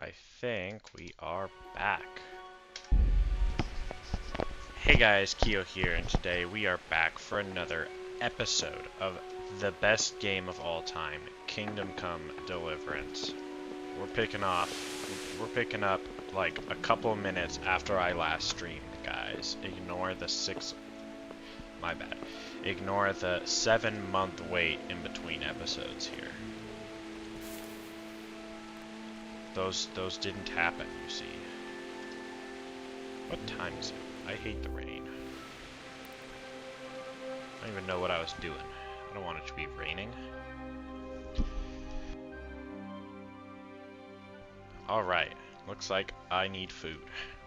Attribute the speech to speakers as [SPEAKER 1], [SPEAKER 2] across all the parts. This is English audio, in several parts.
[SPEAKER 1] I think we are back. Hey guys, Keo here, and today we are back for another episode of the best game of all time, Kingdom Come Deliverance. We're picking up like a couple minutes after I last streamed, guys. Ignore the Ignore the 7-month wait in between episodes here. Those didn't happen, you see. What time is it? I hate the rain. I don't even know what I was doing. I don't want it to be raining. Alright, looks like I need food,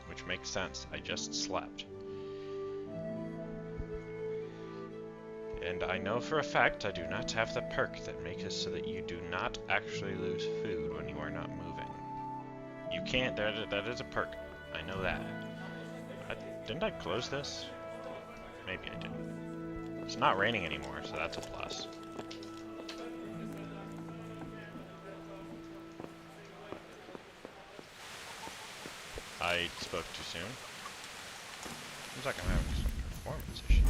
[SPEAKER 1] which makes sense. I just slept. And I know for a fact I do not have the perk that makes it so that you do not actually lose food when you are not moving. You can't, that is a perk. I know that. Didn't I close this? Maybe I didn't. It's not raining anymore, so that's a plus. I spoke too soon. Seems like I'm having some performance issues.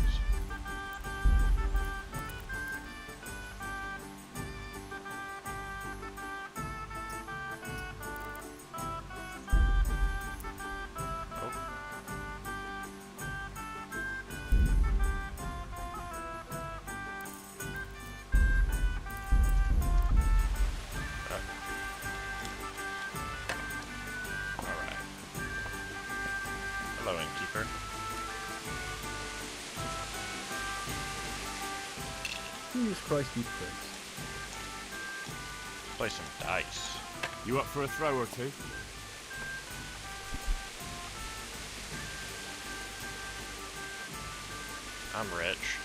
[SPEAKER 1] Hello, innkeeper.
[SPEAKER 2] Jesus Christ, you pricks.
[SPEAKER 1] Play some dice.
[SPEAKER 3] You up for a throw or two?
[SPEAKER 1] I'm rich.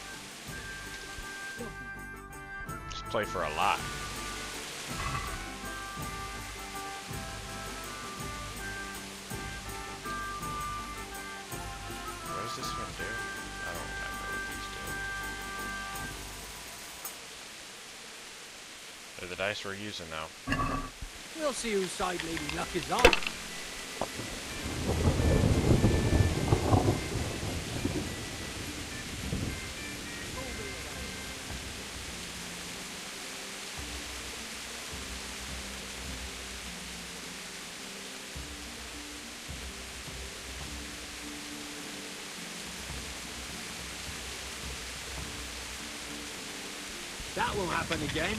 [SPEAKER 1] Let's play for a lot. What does this one do? I don't remember what these do. They're the dice we're using now.
[SPEAKER 4] We'll see whose side Lady Luck is on. That won't happen again.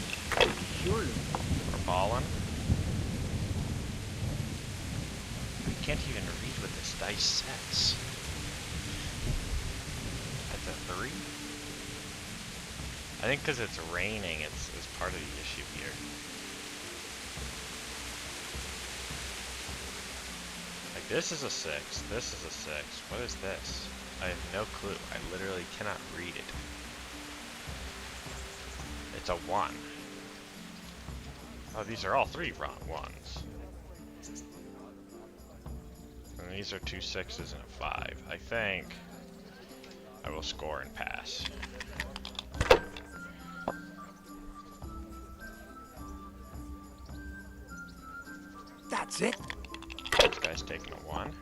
[SPEAKER 4] Surely.
[SPEAKER 1] For fallen. I can't even read what this dice says. That's a 3? I think because it's raining, it's part of the issue here. Like, this is a 6. This is a 6. What is this? I have no clue. I literally cannot read it. It's a 1. Oh, these are all 3 wrong ones. And these are 2 6s and a 5. I think I will score and pass.
[SPEAKER 4] That's it.
[SPEAKER 1] This guy's taking a 1.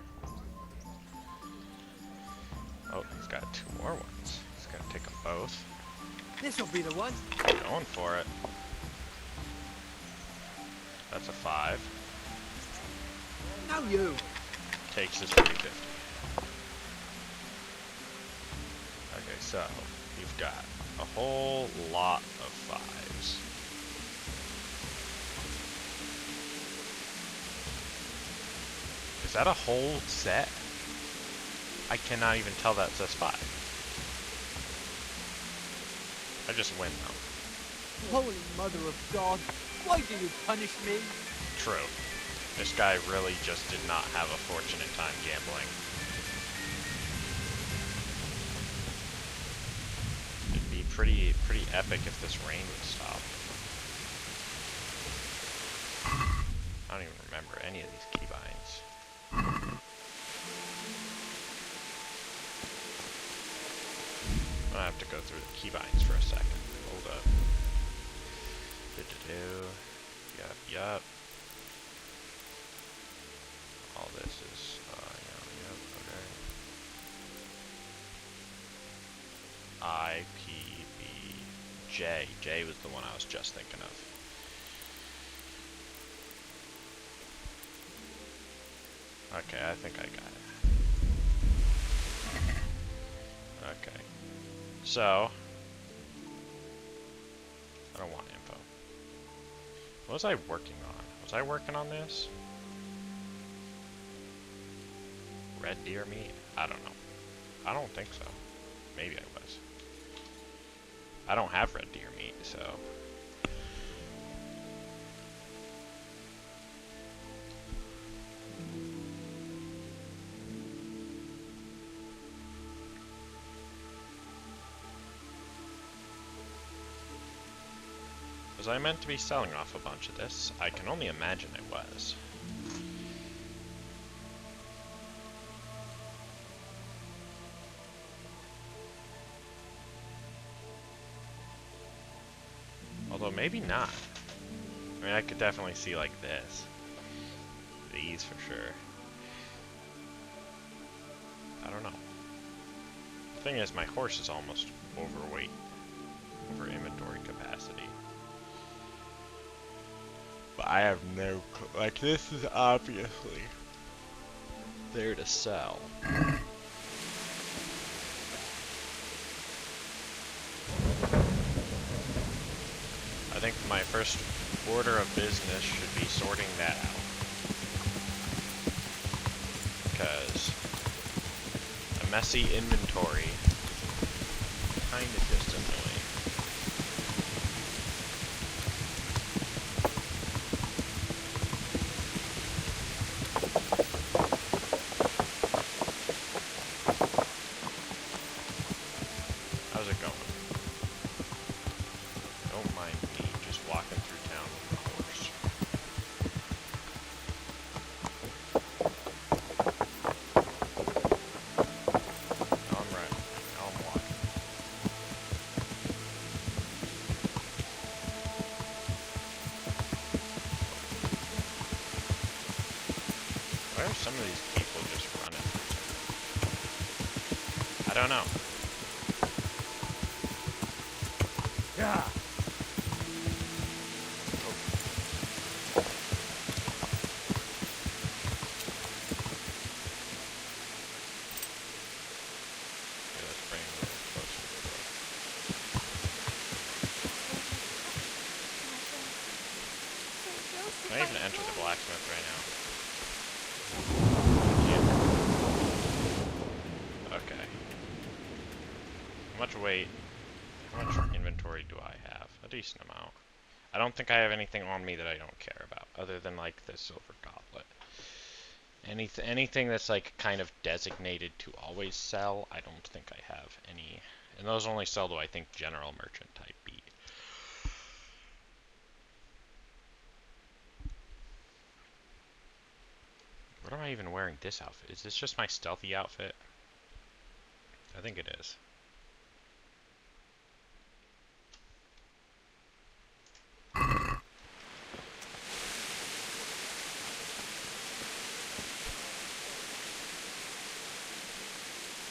[SPEAKER 1] Oh, he's got 2 more ones. He's gonna take them both.
[SPEAKER 4] This'll be the one.
[SPEAKER 1] Going for it. That's a 5.
[SPEAKER 4] Now you.
[SPEAKER 1] Takes his 350. Okay, so you've got a whole lot of 5s. Is that a whole set? I cannot even tell that says 5. I just win though.
[SPEAKER 4] Holy Mother of God, why do you punish me?
[SPEAKER 1] True. This guy really just did not have a fortunate time gambling. It'd be pretty epic if this rain would stop. I don't even remember any of these keybinds. I'm gonna have to go through the keybinds for a second. Hold up. Yup. this is, yep, okay. IPBJ. J was the one I was just thinking of. Okay, I think I got it. Okay. So, I don't want info. What was I working on? Was I working on this? Red deer meat? I don't know. I don't think so. Maybe I was. I don't have red deer meat, so... Was I meant to be selling off a bunch of this? I can only imagine I was. Although maybe not. I mean, I could definitely see like this. These for sure. I don't know. The thing is, my horse is almost overweight. Over inventory capacity. But I have no clue. Like, this is obviously there to sell. I think my first order of business should be sorting that out. Because a messy inventory kinda just annoying. How's it going? Don't mind me just walking through town with the horse. No, I'm right. No, I'm walking. Why are some of these people just running? I don't know.
[SPEAKER 4] Yeah.
[SPEAKER 1] Okay, let's bring it a little closer to the door. Can I even enter the blacksmith right now? I can't. Okay. How much weight? How much inventory do I have? A decent amount. I don't think I have anything on me that I don't care about, other than like the silver goblet. Anything that's like kind of designated to always sell, I don't think I have any. And those only sell to, I think, general merchant type beat. What am I even wearing this outfit? Is this just my stealthy outfit? I think it is.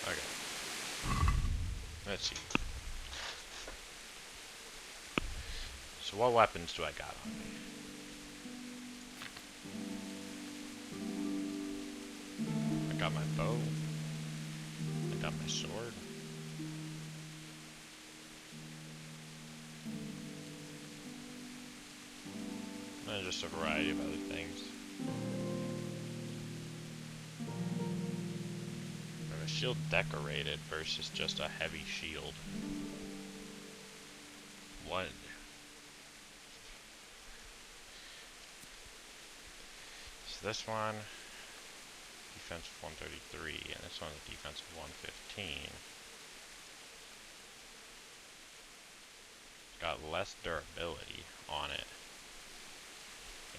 [SPEAKER 1] Okay. Let's see. So what weapons do I got on me? I got my bow. I got my sword. And just a variety of other things. I have a shield decorated versus just a heavy shield. What? So this one, defense 133, and this one's defense 115. It's got less durability on it.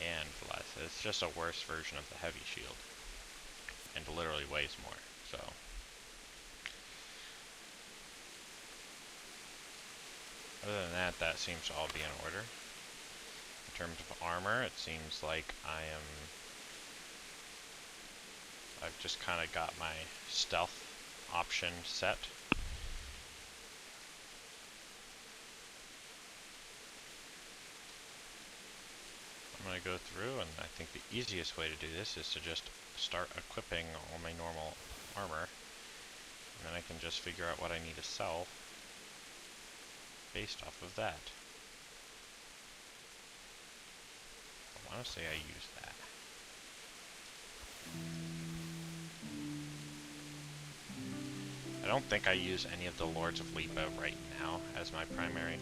[SPEAKER 1] And less. It's just a worse version of the heavy shield. And literally weighs more, so. Other than that, that seems to all be in order. In terms of armor, it seems like I am I've just kind of got my stealth option set. I'm going to go through, and I think the easiest way to do this is to just start equipping all my normal armor, and then I can just figure out what I need to sell based off of that. I want to say I use that. I don't think I use any of the Lords of Lipa right now as my primary.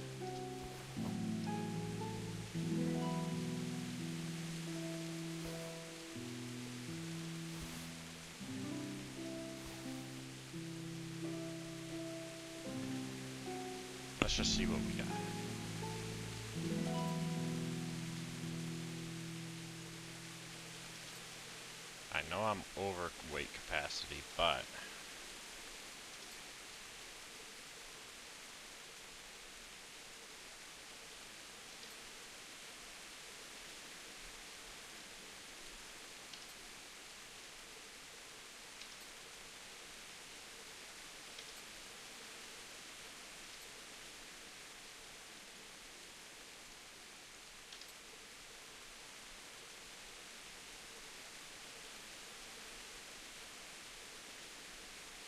[SPEAKER 1] Let's just see what we got. I know I'm overweight capacity, but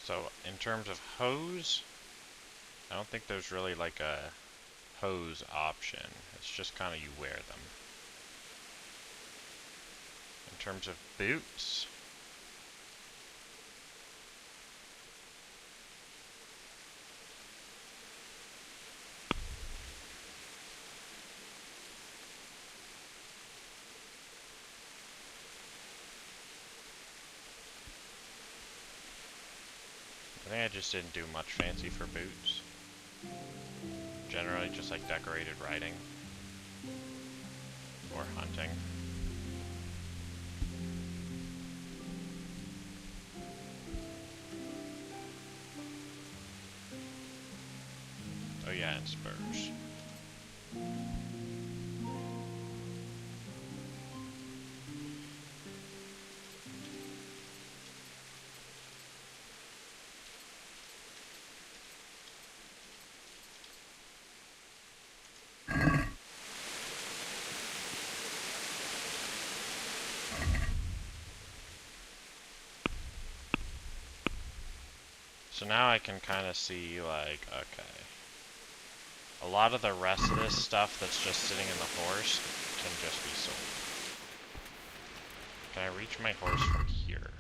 [SPEAKER 1] so in terms of hose, I don't think there's really like a hose option. It's just kind of you wear them. In terms of boots, I think I just didn't do much fancy for boots. Generally just like decorated riding or hunting. Oh yeah, and spurs. So now I can kind of see, like, okay. A lot of the rest of this stuff that's just sitting in the horse can just be sold. Can I reach my horse from here?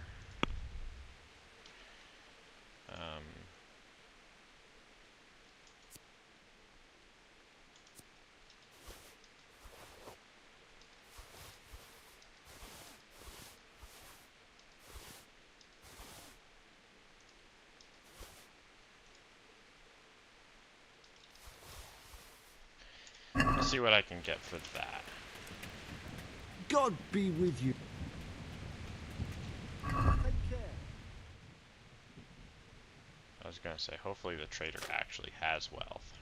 [SPEAKER 1] Let's see what I can get for that.
[SPEAKER 4] God be with you. Take care.
[SPEAKER 1] I was gonna say, hopefully the trader actually has wealth.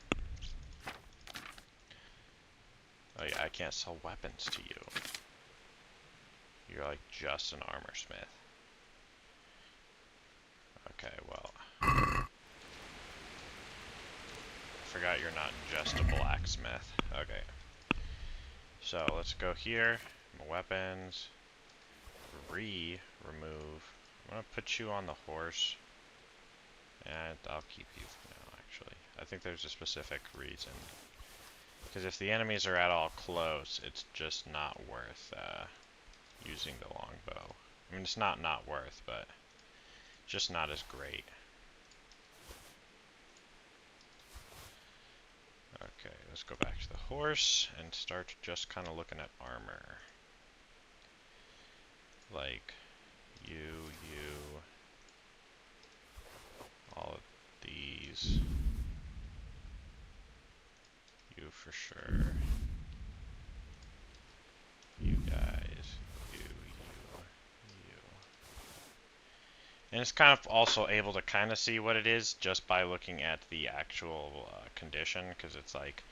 [SPEAKER 1] Oh yeah, I can't sell weapons to you. You're like just an armor smith. Okay, well. I forgot you're not just a blacksmith. Okay. So let's go here. Weapons. Remove. I'm gonna put you on the horse. And I'll keep you for now, actually. I think there's a specific reason. Because if the enemies are at all close, it's just not worth using the longbow. I mean, it's not worth, but just not as great. Okay, let's go back to the horse and start just kind of looking at armor. Like, you, all of these. You for sure. You guys. You. And it's kind of also able to kind of see what it is just by looking at the actual condition, because it's like,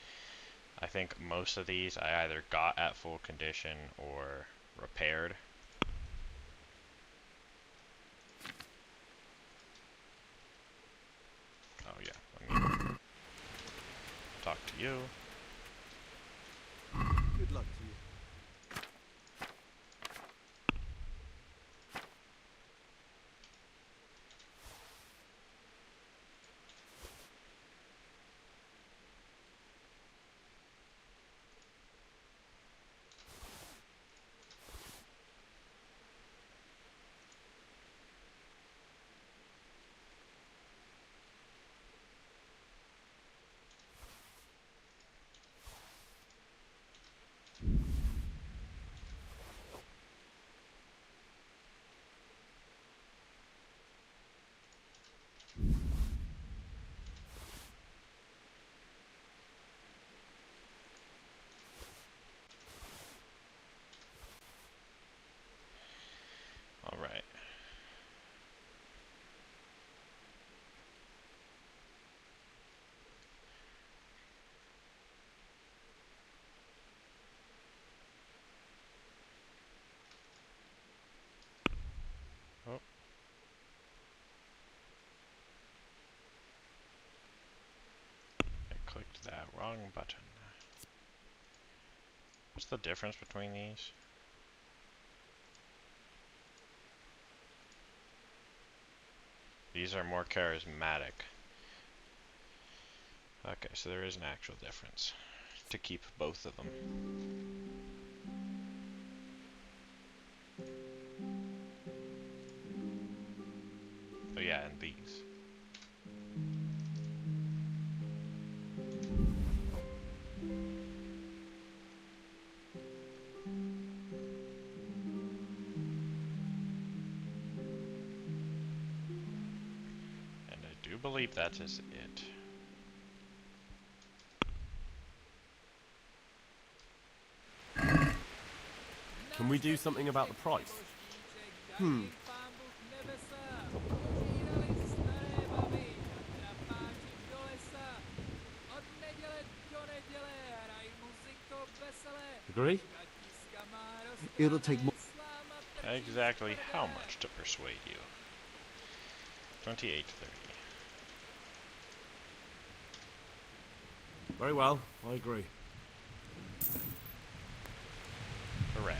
[SPEAKER 1] I think most of these I either got at full condition or repaired. you.
[SPEAKER 4] Good luck to you.
[SPEAKER 1] Alright. Oh. I clicked that wrong button. What's the difference between these? These are more charismatic. Okay, so there is an actual difference to keep both of them. Oh yeah, and these. And I do believe that is it.
[SPEAKER 3] Can we do something about the price? Agree?
[SPEAKER 4] It'll take more.
[SPEAKER 1] Exactly how much to persuade you? 28.30.
[SPEAKER 3] Very well, I agree.
[SPEAKER 1] Hooray.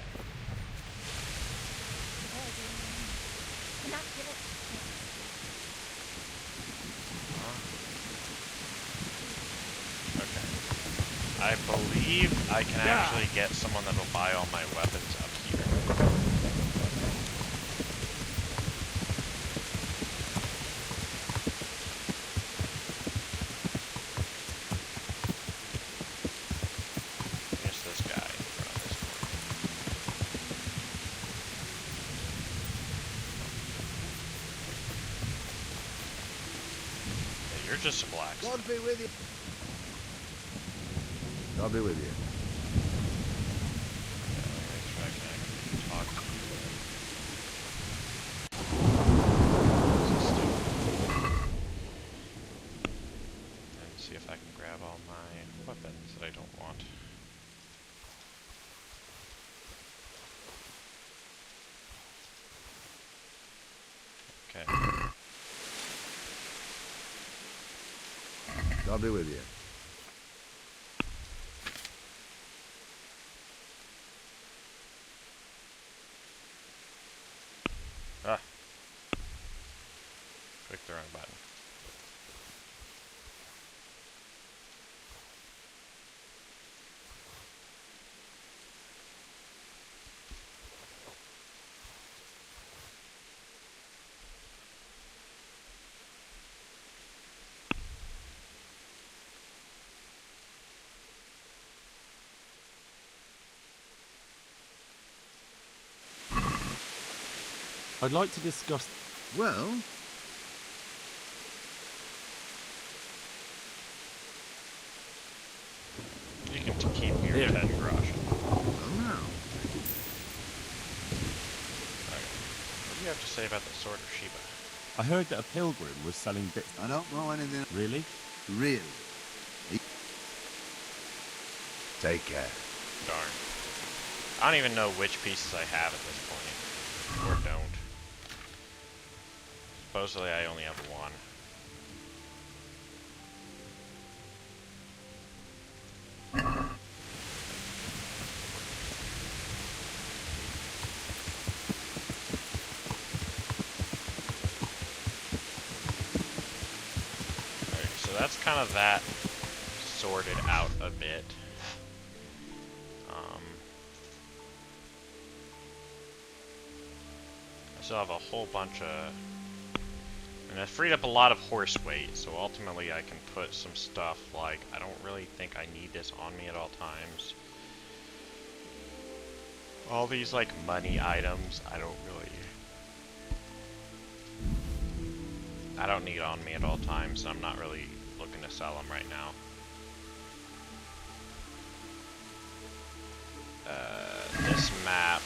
[SPEAKER 1] Okay. I believe I can actually get someone that'll buy all my weapons up here. Here's this guy in front of this one. Yeah, you're just a blacksmith.
[SPEAKER 4] God be with you.
[SPEAKER 2] I'll be with you.
[SPEAKER 1] Make sure I can actually talk to you. And see if I can grab all my weapons that I don't want. Okay.
[SPEAKER 2] I'll be with you.
[SPEAKER 1] Ah. Click the wrong button.
[SPEAKER 3] I'd like to discuss...
[SPEAKER 2] Well,
[SPEAKER 1] You can keep your
[SPEAKER 3] Here.
[SPEAKER 1] 10 groschen.
[SPEAKER 2] well now.
[SPEAKER 1] Okay. What do you have to say about the Sword of Sheba?
[SPEAKER 3] I heard that a pilgrim was selling bits...
[SPEAKER 2] I don't know anything
[SPEAKER 3] Really?
[SPEAKER 2] really. Take care.
[SPEAKER 1] Darn. I don't even know which pieces I have at this point. Or don't. Supposedly I only have one. so that's kind of that sorted out a bit. I still have a whole bunch of... And I freed up a lot of horse weight, so ultimately I can put some stuff like... I don't really think I need this on me at all times. All these, like, money items, I don't need on me at all times, and I'm not really looking to sell them right now. This map,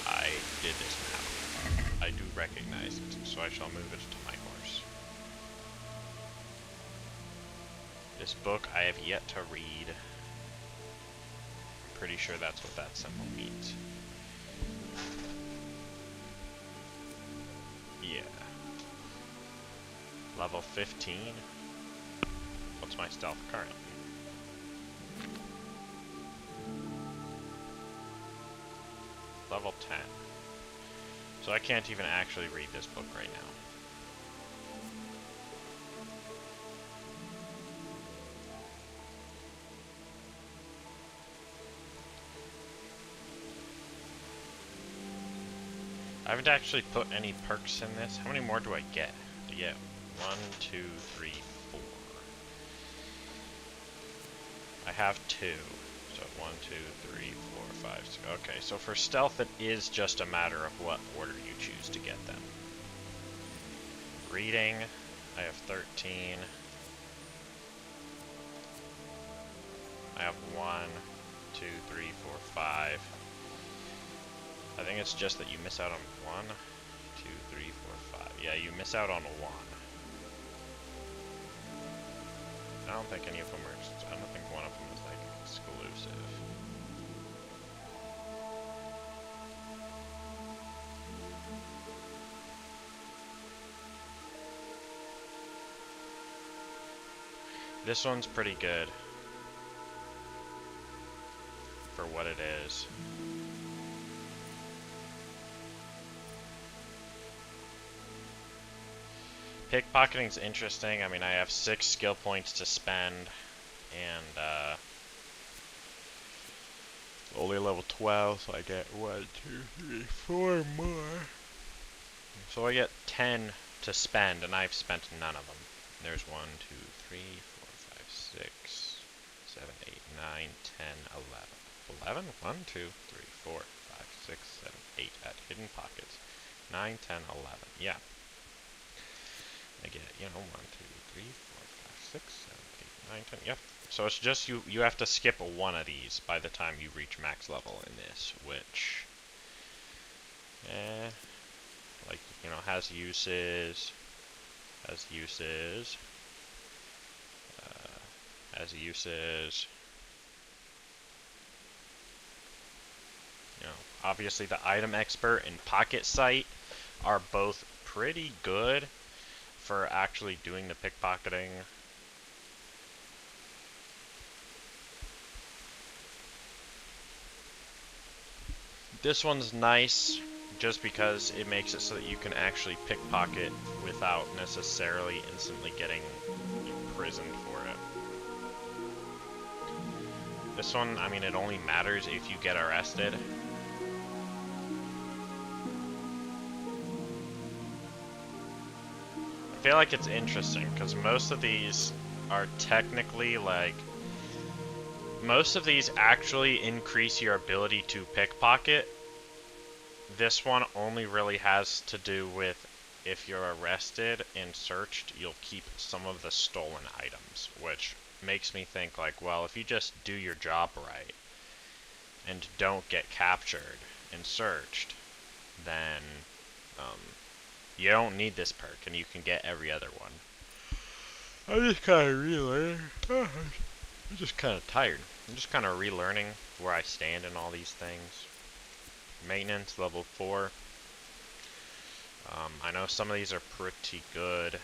[SPEAKER 1] I did this map. I do recognize it, so I shall move it to my horse. This book I have yet to read. I'm pretty sure that's what that symbol means. Yeah. Level 15. What's my stealth currently? Level 10. So I can't even actually read this book right now. I haven't actually put any perks in this. How many more do I get? I get 1, 2, 3, 4. I have 2. So 1, 2, 3, 4, 5, 6. Okay, so for stealth it is just a matter of what order you choose to get them. Reading, I have 13. I have 1, 2, 3, 4, 5. I think it's just that you miss out on 1, 2, 3, 4, 5. Yeah, you miss out on 1. I don't think any of them are, I don't think one of them is like exclusive. This one's pretty good for what it is. Pickpocketing's interesting. I mean, I have 6 skill points to spend, and only level 12, so I get 1, 2, 3, 4 more. So I get 10 to spend, and I've spent none of them. There's 1, 2, 3, 4, 5, 6, 7, 8, 9, 10, 11. 11? 1, 2, 3, 4, 5, 6, 7, 8 at hidden pockets. 9, 10, 11. Yeah. I get, 1, 2, 3, 4, 5, 6, 7, 8, 9, 10. Yep. So it's just you have to skip one of these by the time you reach max level in this, which, like, has uses, has uses. Obviously the item expert and pocket sight are both pretty good for actually doing the pickpocketing. This one's nice just because it makes it so that you can actually pickpocket without necessarily instantly getting imprisoned for it. This one, I mean, it only matters if you get arrested. I feel like it's interesting because most of these are technically like, most of these actually increase your ability to pickpocket. This one only really has to do with if you're arrested and searched, you'll keep some of the stolen items, which makes me think like, well, if you just do your job right and don't get captured and searched, then you don't need this perk, and you can get every other one. I'm just kind of relearning. I'm just kind of tired. I'm just kind of relearning where I stand in all these things. Maintenance, level 4. I know some of these are pretty good.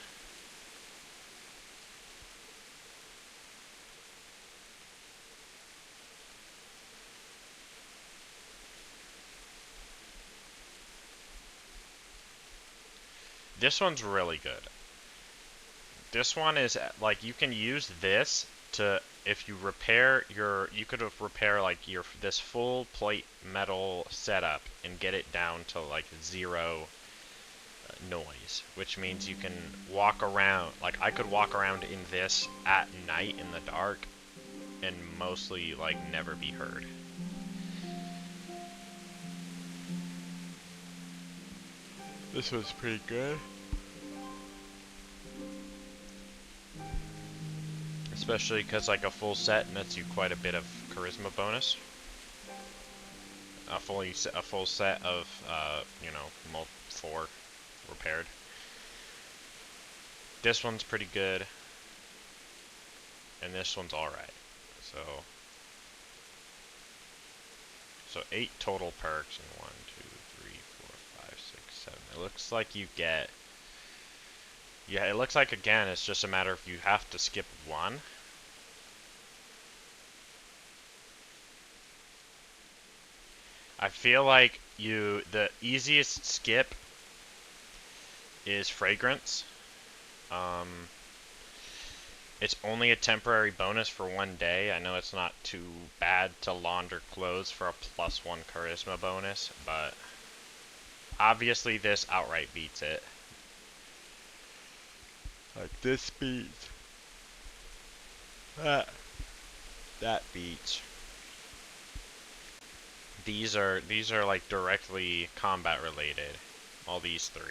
[SPEAKER 1] This one's really good. This one is like you can use this to if you repair you could repair like this full plate metal setup and get it down to like 0 noise, which means you can walk around. Like I could walk around in this at night in the dark and mostly like never be heard. This was pretty good. Especially because like a full set nets you quite a bit of charisma bonus. A full set of you know, 4 repaired. This one's pretty good, and this one's all right. So 8 total perks and 1, 2, 3, 4, 5, 6, 7. It looks like you get. Yeah, it looks like again it's just a matter of you have to skip 1. I feel like the easiest skip is fragrance. It's only a temporary bonus for 1 day. I know it's not too bad to launder clothes for a +1 charisma bonus, but obviously this outright beats it. Like this beats that. That beats. These are like directly combat related. All these 3.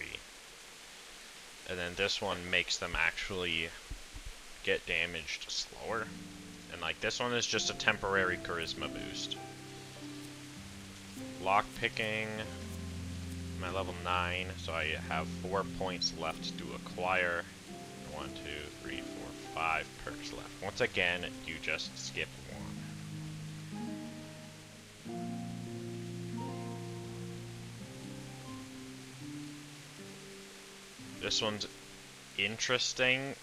[SPEAKER 1] And then this one makes them actually get damaged slower. And like this one is just a temporary charisma boost. Lock picking. I'm at level 9, so I have 4 points left to acquire. 1, 2, 3, 4, 5 perks left. Once again, you just skip 1. This one's interesting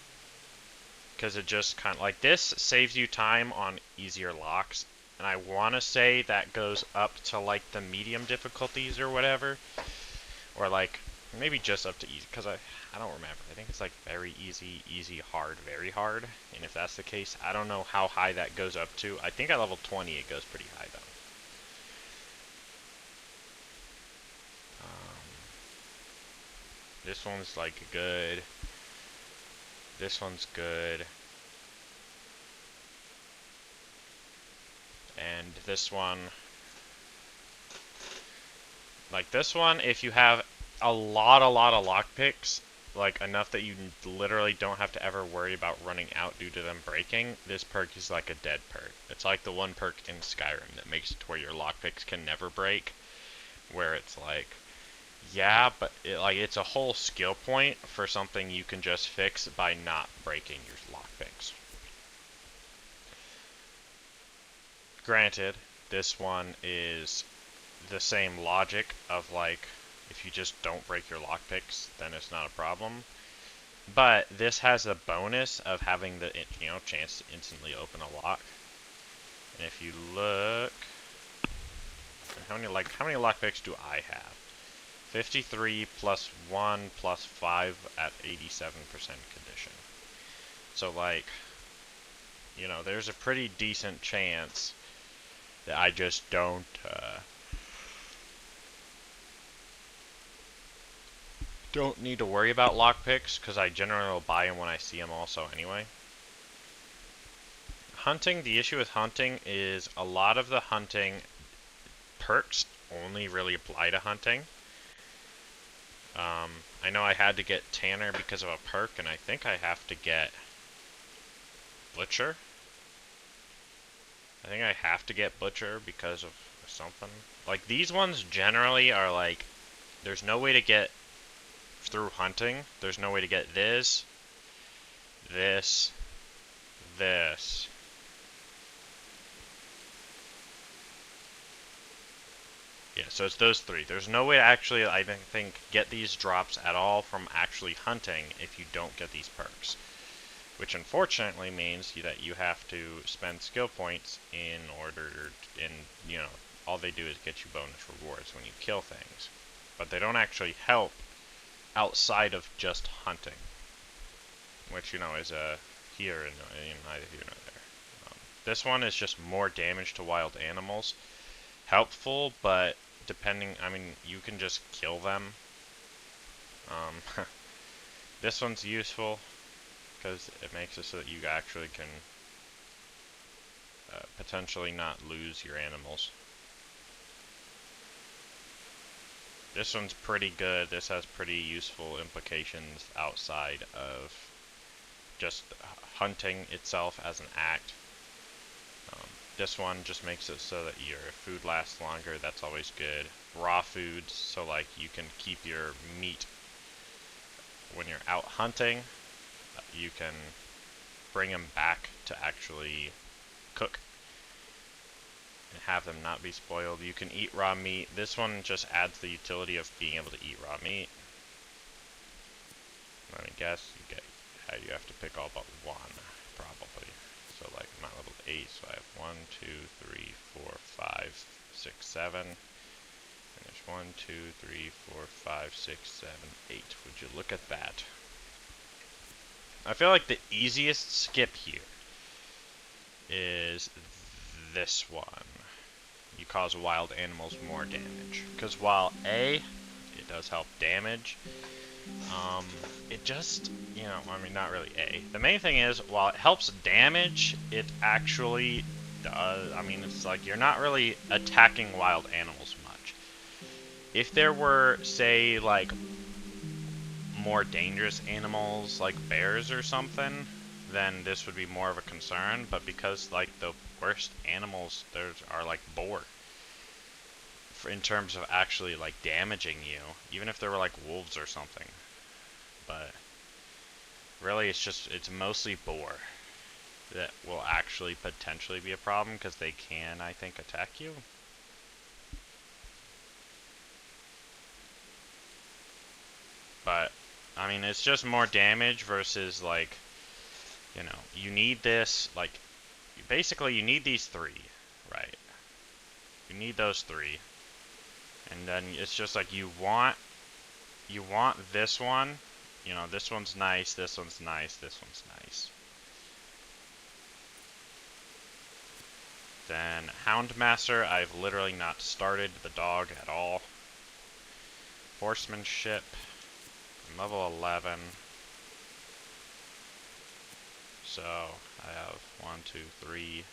[SPEAKER 1] because it just kind of like this saves you time on easier locks, and I want to say that goes up to like the medium difficulties or whatever, or like maybe just up to easy, because I don't remember. I think it's like very easy, easy, hard, very hard, and if that's the case, I don't know how high that goes up to. I think at level 20 it goes pretty high though. This one's like good. This one's good. And this one, like this one, if you have a lot of lockpicks, like enough that you literally don't have to ever worry about running out due to them breaking, this perk is like a dead perk. It's like the one perk in Skyrim that makes it to where your lockpicks can never break, where it's like, yeah, but it's a whole skill point for something you can just fix by not breaking your lockpicks. Granted, this one is the same logic of like, if you just don't break your lockpicks, then it's not a problem. But this has a bonus of having the chance to instantly open a lock. And if you look, how many lockpicks do I have? 53 plus 1 plus 5 at 87% condition. So like, there's a pretty decent chance that I just don't need to worry about lockpicks, because I generally will buy them when I see them also anyway. Hunting, the issue with hunting is a lot of the hunting perks only really apply to hunting. I know I had to get Tanner because of a perk, and I think I have to get Butcher. I think I have to get Butcher because of something. Like, these ones generally are like, there's no way to get through hunting. There's no way to get this. Yeah, so it's those 3. There's no way to actually, I think, get these drops at all from actually hunting if you don't get these perks. Which unfortunately means that you have to spend skill points in order, all they do is get you bonus rewards when you kill things. But they don't actually help outside of just hunting. which, you know, is here and neither here nor there. This one is just more damage to wild animals. Helpful, but depending, I mean, you can just kill them. This one's useful because it makes it so that you actually can potentially not lose your animals. This one's pretty good. This has pretty useful implications outside of just hunting itself as an act. This one just makes it so that your food lasts longer. That's always good. Raw foods, so like you can keep your meat when you're out hunting. You can bring them back to actually cook and have them not be spoiled. You can eat raw meat. This one just adds the utility of being able to eat raw meat. Let me guess, you have to pick all but one, probably. So like I'm at level 8, so I have 1, 2, 3, 4, 5, 6, 7. And there's 1, 2, 3, 4, 5, 6, 7, 8. Would you look at that? I feel like the easiest skip here is this one. You cause wild animals more damage. Because while A, it does help damage, it just, you know, I mean, not really A. The main thing is, while it helps damage, it actually does, I mean, it's like you're not really attacking wild animals much. If there were, say, like, more dangerous animals, like bears or something, then this would be more of a concern, but because, like, the worst animals there are, like, boar. In terms of actually, like, damaging you, even if there were, like, wolves or something. But really, it's mostly boar that will actually potentially be a problem, because they can, I think, attack you. But, I mean, it's just more damage versus, like, you know, you need this, like, basically you need these 3, right? You need those 3. And then it's just like you want this one, you know, this one's nice, this one's nice, this one's nice. Then Houndmaster, I've literally not started the dog at all. Horsemanship, I'm level 11. So I have 1, 2, 3,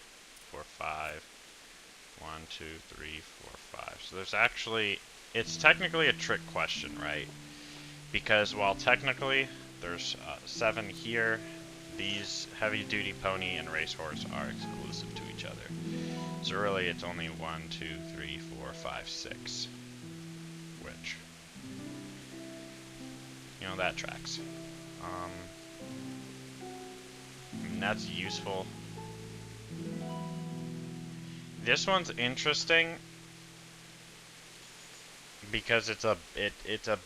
[SPEAKER 1] 4, 5. 1, 2, 3, 4, 5. So there's actually, it's technically a trick question, right? Because while technically there's 7 here, these heavy duty pony and racehorse are exclusive to each other. So really it's only 1, 2, 3, 4, 5, 6. Which, you know, that tracks. I mean, that's useful. This one's interesting because it's a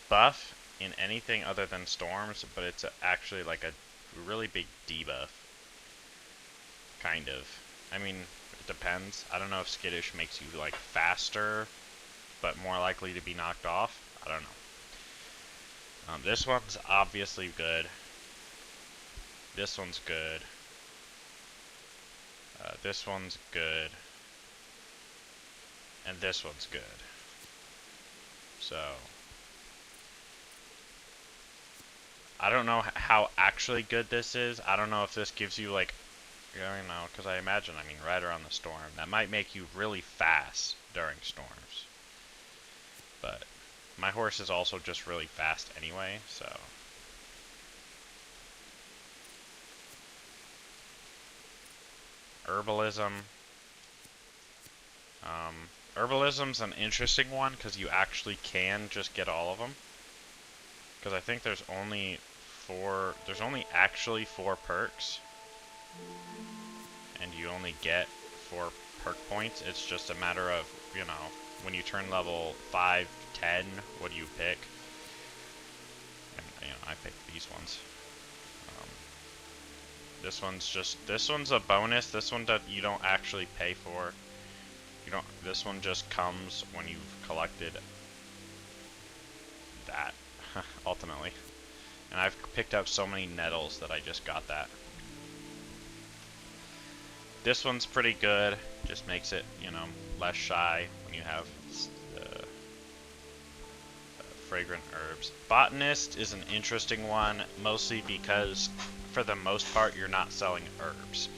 [SPEAKER 1] buff in anything other than storms, but it's actually like a really big debuff. Kind of. I mean, it depends. I don't know if skittish makes you like faster, but more likely to be knocked off. I don't know. This one's obviously good. This one's good. This one's good. And this one's good. So I don't know how actually good this is. I don't know if this gives you, like, you know, because I imagine, I mean, right around the storm, that might make you really fast during storms. But my horse is also just really fast anyway, so. Herbalism. Herbalism's an interesting one because you actually can just get all of them. Because I think there's only actually 4 perks. And you only get 4 perk points. It's just a matter of, you know, when you turn level 5, 10, what do you pick? And, you know, I picked these ones. This one's a bonus. This one that you don't actually pay for. This one just comes when you've collected that, ultimately. And I've picked up so many nettles that I just got that. This one's pretty good. Just makes it, you know, less shy when you have fragrant herbs. Botanist is an interesting one, mostly because for the most part you're not selling herbs.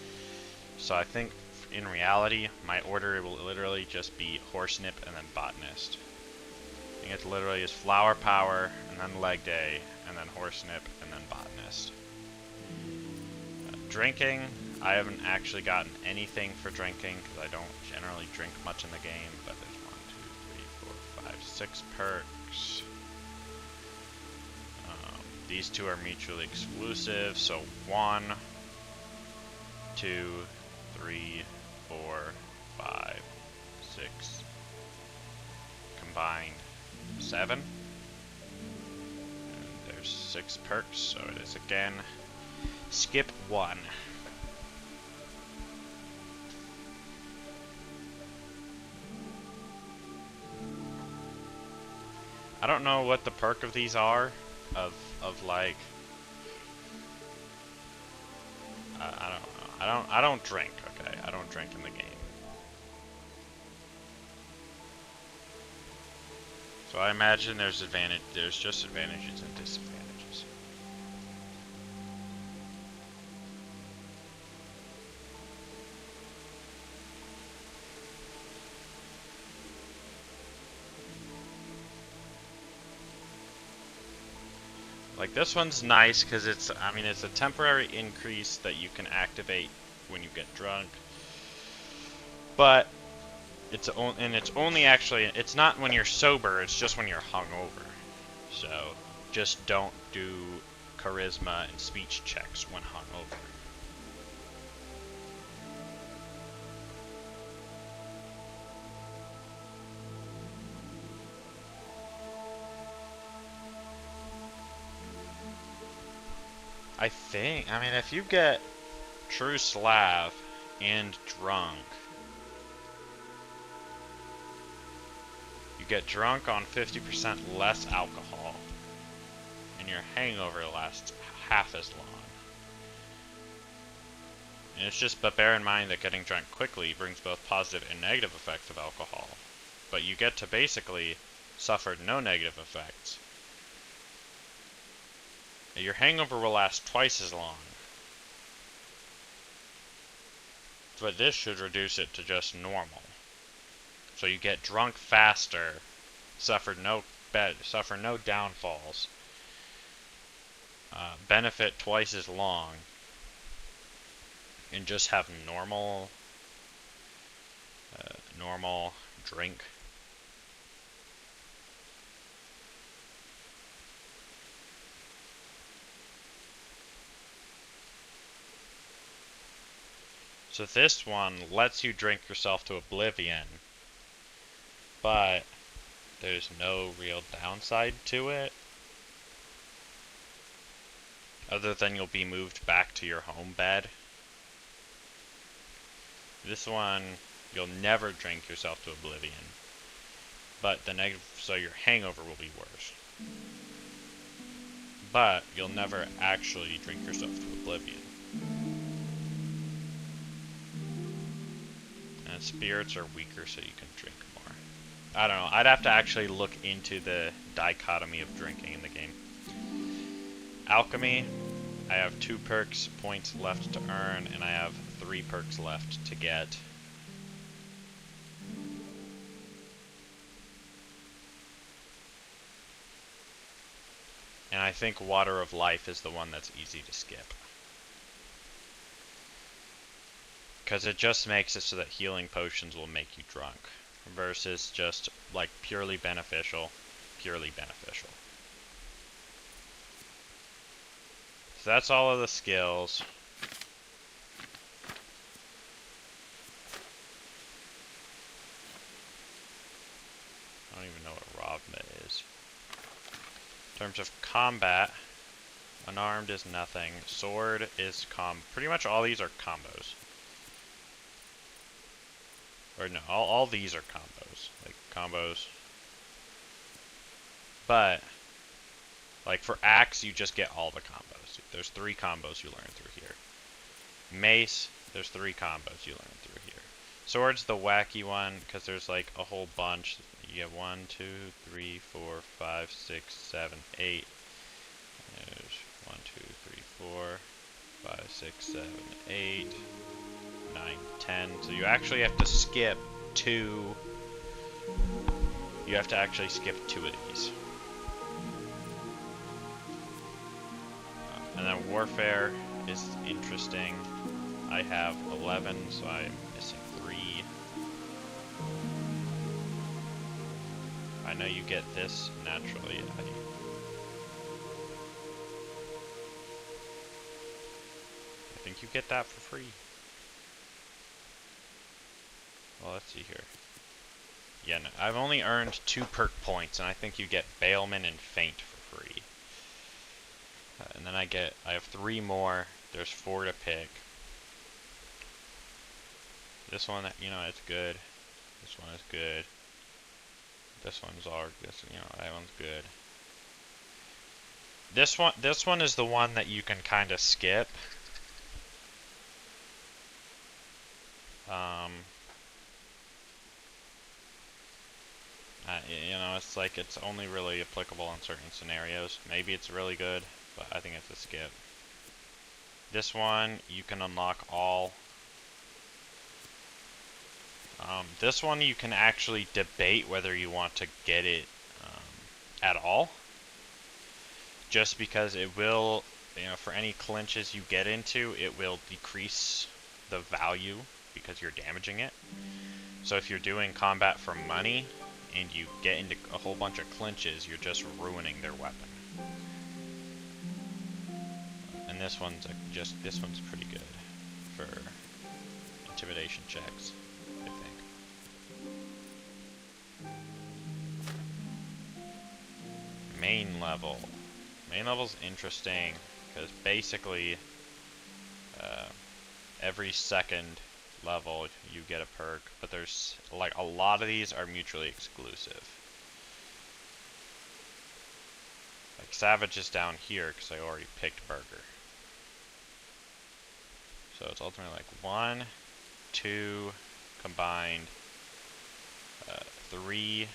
[SPEAKER 1] So I think in reality my order will literally just be Horsenip and then Botanist. I think it literally is Flower Power and then Leg Day and then Horsenip and then Botanist. Drinking, I haven't actually gotten anything for drinking because I don't generally drink much in the game, but there's 1, 2, 3, 4, 5, 6 perks. These two are mutually exclusive, so 1, 2, 3, 4, 5, 6, combined 7. And there's 6 perks, so it is again skip 1. I don't know what the perk of these are, of like, I don't know. I don't drink, okay? I don't drink in the game. So I imagine there's just advantages and disadvantages. Like this one's nice because it's a temporary increase that you can activate when you get drunk. But it's only actually, it's not when you're sober, it's just when you're hungover. So just don't do charisma and speech checks when hungover. I mean, if you get True Slav and Drunk, you get drunk on 50% less alcohol, and your hangover lasts half as long. And it's just, but bear in mind that getting drunk quickly brings both positive and negative effects of alcohol. But you get to basically suffer no negative effects. Your hangover will last twice as long. But this should reduce it to just normal. So you get drunk faster, suffer no downfalls, benefit twice as long, and just have normal drink. So this one lets you drink yourself to oblivion, but there's no real downside to it, other than you'll be moved back to your home bed. This one, you'll never drink yourself to oblivion, but so your hangover will be worse. But you'll never actually drink yourself to oblivion. And spirits are weaker, so you can drink more. I don't know. I'd have to actually look into the dichotomy of drinking in the game. Alchemy, I have 2 perks points left to earn, and I have 3 perks left to get. And I think Water of Life is the one that's easy to skip. Because it just makes it so that healing potions will make you drunk, versus just like purely beneficial. So that's all of the skills. I don't even know what Ravma is. In terms of combat, unarmed is nothing. Sword is pretty much all these are combos. Or no, all these are combos. Like combos. But Like for axe, you just get all the combos. There's 3 combos you learn through here. Mace, there's 3 combos you learn through here. Sword's the wacky one, because there's like a whole bunch. You get 1, 2, 3, 4, 5, 6, 7, 8. There's 1, 2, 3, 4, 5, 6, 7, 8, 9, 10. So you actually have to skip 2. You have to actually skip 2 of these. And then warfare is interesting. I have 11, so I'm missing 3. I know you get this naturally. I think you get that for free. Well, let's see here. Yeah, no, I've only earned 2 perk points, and I think you get Bailment and Faint for free. And then I have 3 more. There's 4 to pick. This one, you know, it's good. This one is good. This one's that one's good. This one is the one that you can kind of skip. You know, it's like it's only really applicable in certain scenarios. Maybe it's really good, but I think it's a skip. This one, you can unlock all. This one, you can actually debate whether you want to get it at all. Just because it will, you know, for any clinches you get into, it will decrease the value because you're damaging it. So if you're doing combat for money and you get into a whole bunch of clinches, you're just ruining their weapon. And this one's this one's pretty good for intimidation checks, I think. Main level. Main level's interesting because basically every second level you get a perk, but there's like a lot of these are mutually exclusive. Like Savage is down here because I already picked Burger. So it's ultimately like 1, 2 combined, 3,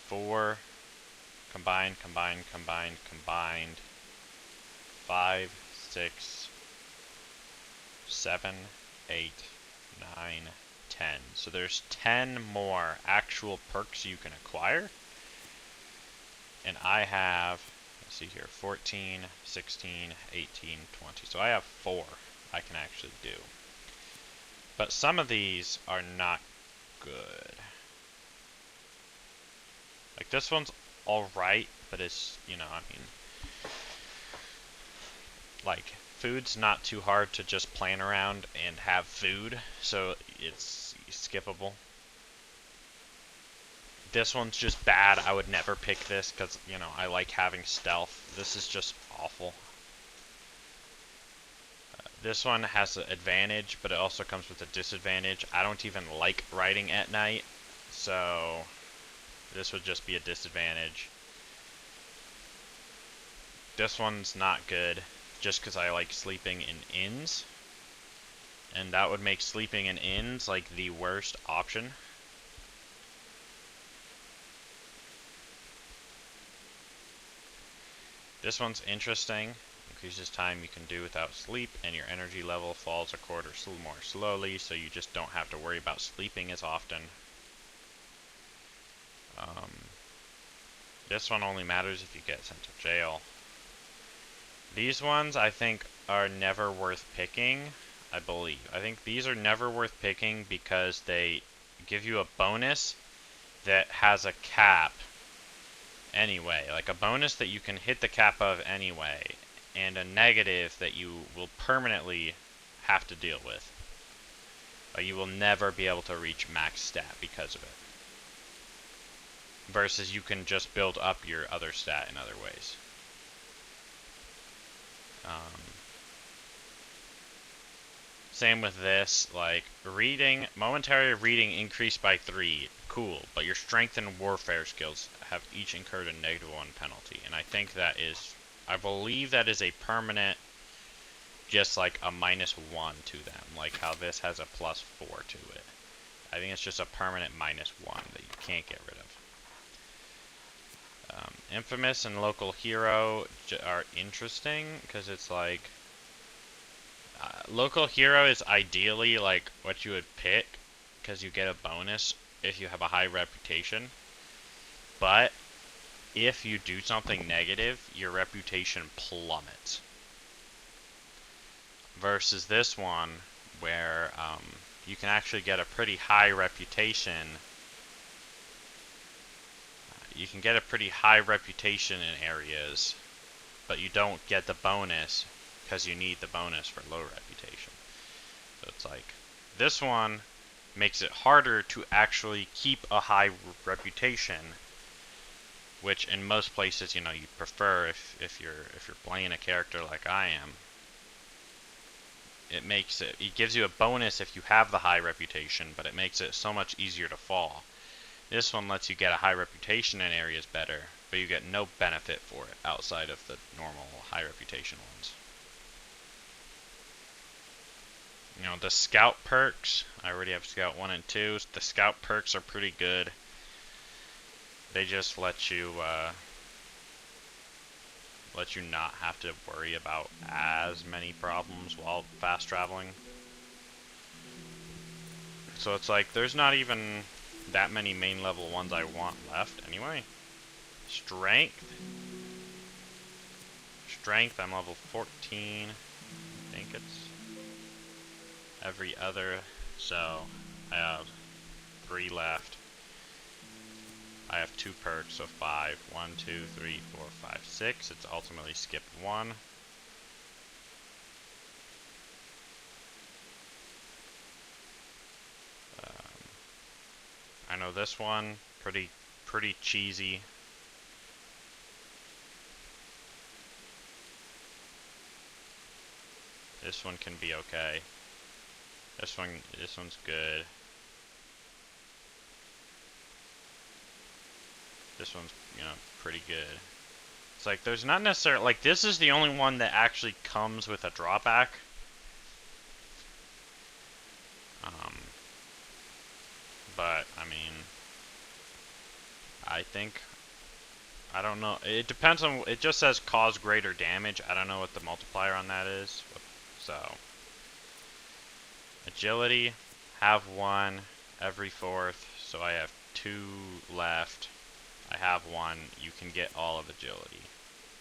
[SPEAKER 1] 4 combined, 5, 6, 7, 8, 9, 10. So there's 10 more actual perks you can acquire. And I have, let's see here, 14, 16, 18, 20. So I have 4 I can actually do. But some of these are not good. Like this one's alright, but it's, you know, I mean, like, food's not too hard to just plan around and have food, so it's skippable. This one's just bad. I would never pick this because, you know, I like having stealth. This is just awful. This one has an advantage, but it also comes with a disadvantage. I don't even like riding at night, so this would just be a disadvantage. This one's not good, just because I like sleeping in inns. And that would make sleeping in inns like the worst option. This one's interesting. Increases time you can do without sleep, and your energy level falls a quarter more slowly, so you just don't have to worry about sleeping as often. This one only matters if you get sent to jail. These ones, I think, are never worth picking, I believe. I think these are never worth picking because they give you a bonus that has a cap anyway. Like a bonus that you can hit the cap of anyway, and a negative that you will permanently have to deal with. You will never be able to reach max stat because of it. Versus you can just build up your other stat in other ways. Same with this, like reading, momentary reading increased by 3. cool, but your strength and warfare skills have each incurred a -1 penalty, and I think that is, I believe that is a permanent, just like a -1 to them, like how this has a +4 to it. I think it's just a permanent -1 that you can't get rid of. Infamous and local hero are interesting because it's like local hero is ideally like what you would pick because you get a bonus if you have a high reputation, but if you do something negative, your reputation plummets. Versus this one where you can actually get a pretty high reputation. You can get a pretty high reputation in areas, but you don't get the bonus because you need the bonus for low reputation. So it's like, this one makes it harder to actually keep a high reputation, which in most places, you know, you prefer if you're playing a character like I am. It gives you a bonus if you have the high reputation, but it makes it so much easier to fall. This one lets you get a high reputation in areas better, but you get no benefit for it outside of the normal high reputation ones. You know, the scout perks, I already have scout 1 and 2. The scout perks are pretty good. They just let you not have to worry about as many problems while fast traveling. So it's like, there's not even that many main level ones I want left anyway. Strength, I'm level 14. I think it's every other, so I have 3 left. I have 2 perks, so 5. 1, 2, 3, 4, 5, 6. It's ultimately skipped 1. I know this one, pretty cheesy. This one can be okay. This one's good. This one's, you know, pretty good. It's like, there's not necessarily, like, this is the only one that actually comes with a drawback. But, I mean, I think, I don't know, it depends on, it just says cause greater damage. I don't know what the multiplier on that is, so. Agility, have 1 every 4th, so I have 2 left. I have 1, you can get all of agility.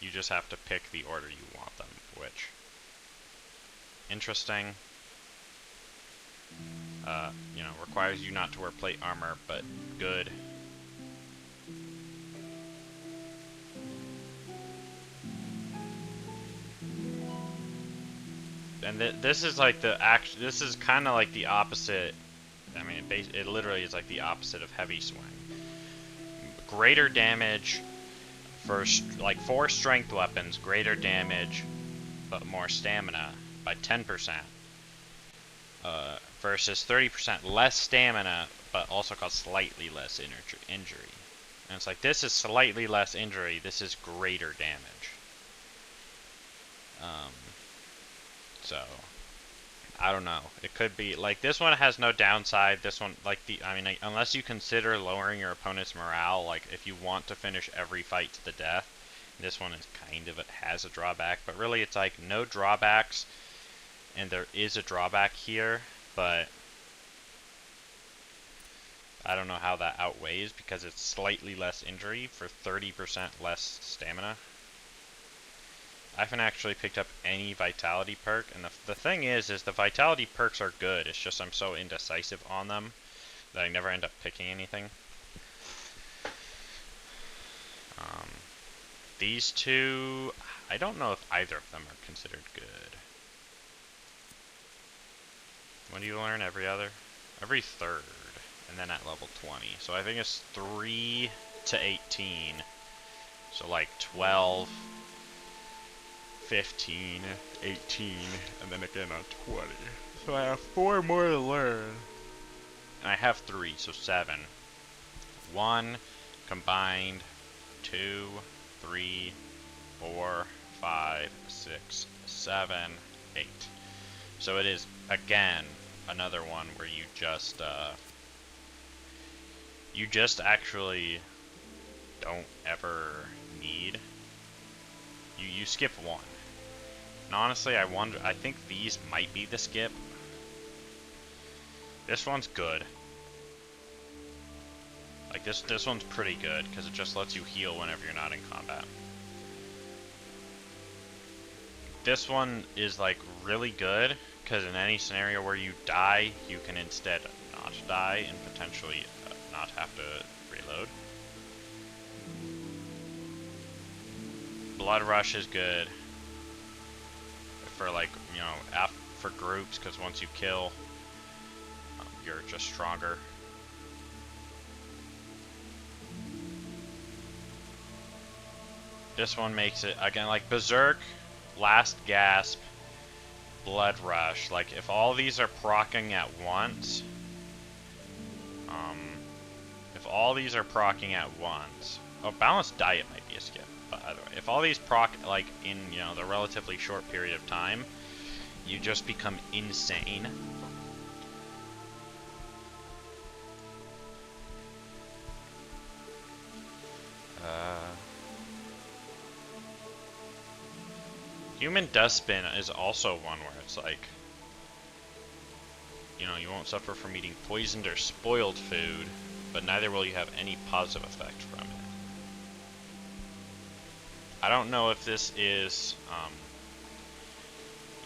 [SPEAKER 1] You just have to pick the order you want them, which, interesting. You know, requires you not to wear plate armor, but good. And this is like this is kind of like the opposite. I mean, it literally is like the opposite of heavy swing. Greater damage for like 4 strength weapons, greater damage, but more stamina by 10%. Versus 30% less stamina, but also cause slightly less injury. And it's like, this is slightly less injury, this is greater damage. So, I don't know. It could be, like, this one has no downside. This one, like, I mean, unless you consider lowering your opponent's morale, like, if you want to finish every fight to the death, this one is kind of, it has a drawback. But really, it's like, no drawbacks, and there is a drawback here, but I don't know how that outweighs, because it's slightly less injury for 30% less stamina. I haven't actually picked up any vitality perk, and the thing is the vitality perks are good, it's just I'm so indecisive on them that I never end up picking anything. These two, I don't know if either of them are considered good. When do you learn? Every other? Every 3rd, and then at level 20. So I think it's 3 to 18, so like 12, 15, 18, and then again on 20. So I have 4 more to learn. And I have 3, so 7. 1 combined, 2, 3, 4, 5, 6, 7, 8. So it is, again, another one where you just actually don't ever need. You skip 1. And honestly, I think these might be the skip. This one's good. Like this one's pretty good because it just lets you heal whenever you're not in combat. This one is like really good because in any scenario where you die, you can instead not die and potentially not have to reload. Blood Rush is good for like, you know, for groups, because once you kill, you're just stronger. This one makes it, again, like Berserk, Last Gasp, Blood Rush. Like, if all these are proccing at once, oh, Balanced Diet might be a skip, by the way. If all these proc, like, in, you know, the relatively short period of time, you just become insane. Human Dustbin is also one where it's like, you know, you won't suffer from eating poisoned or spoiled food, but neither will you have any positive effect from it. I don't know if this is,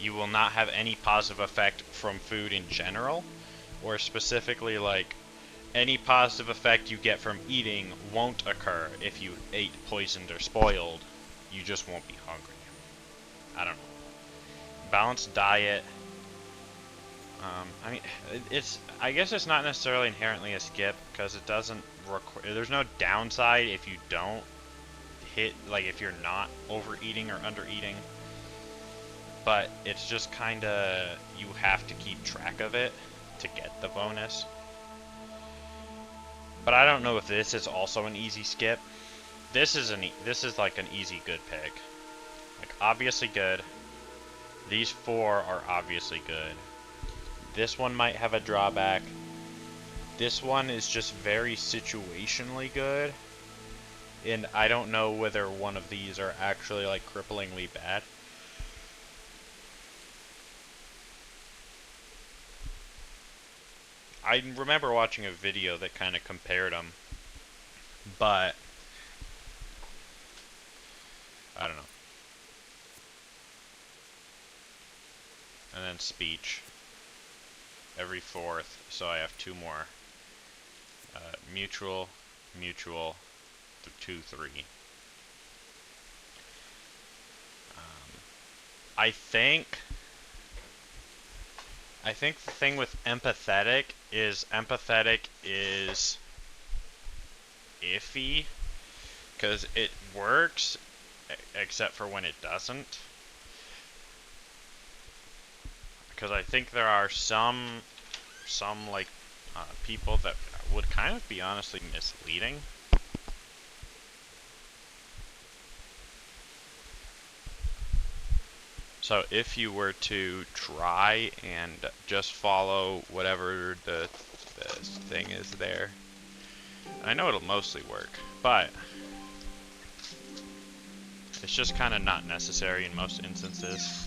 [SPEAKER 1] you will not have any positive effect from food in general, or specifically like, any positive effect you get from eating won't occur if you ate poisoned or spoiled. You just won't be hungry. I don't know. Balanced Diet. I mean, I guess it's not necessarily inherently a skip because it doesn't require. There's no downside if you don't hit, like if you're not overeating or undereating. But it's just kind of, you have to keep track of it to get the bonus. But I don't know if this is also an easy skip. This is like an easy good pick. Like, obviously good. These 4 are obviously good. This one might have a drawback. This one is just very situationally good. And I don't know whether one of these are actually, like, cripplingly bad. I remember watching a video that kind of compared them. But I don't know. And then speech. Every 4th, so I have 2 more. Mutual, 2, 3. I think the thing with empathetic is iffy, because it works, except for when it doesn't. Because I think there are some like people that would kind of be honestly misleading. So if you were to try and just follow whatever the thing is there, I know it'll mostly work, but it's just kind of not necessary in most instances.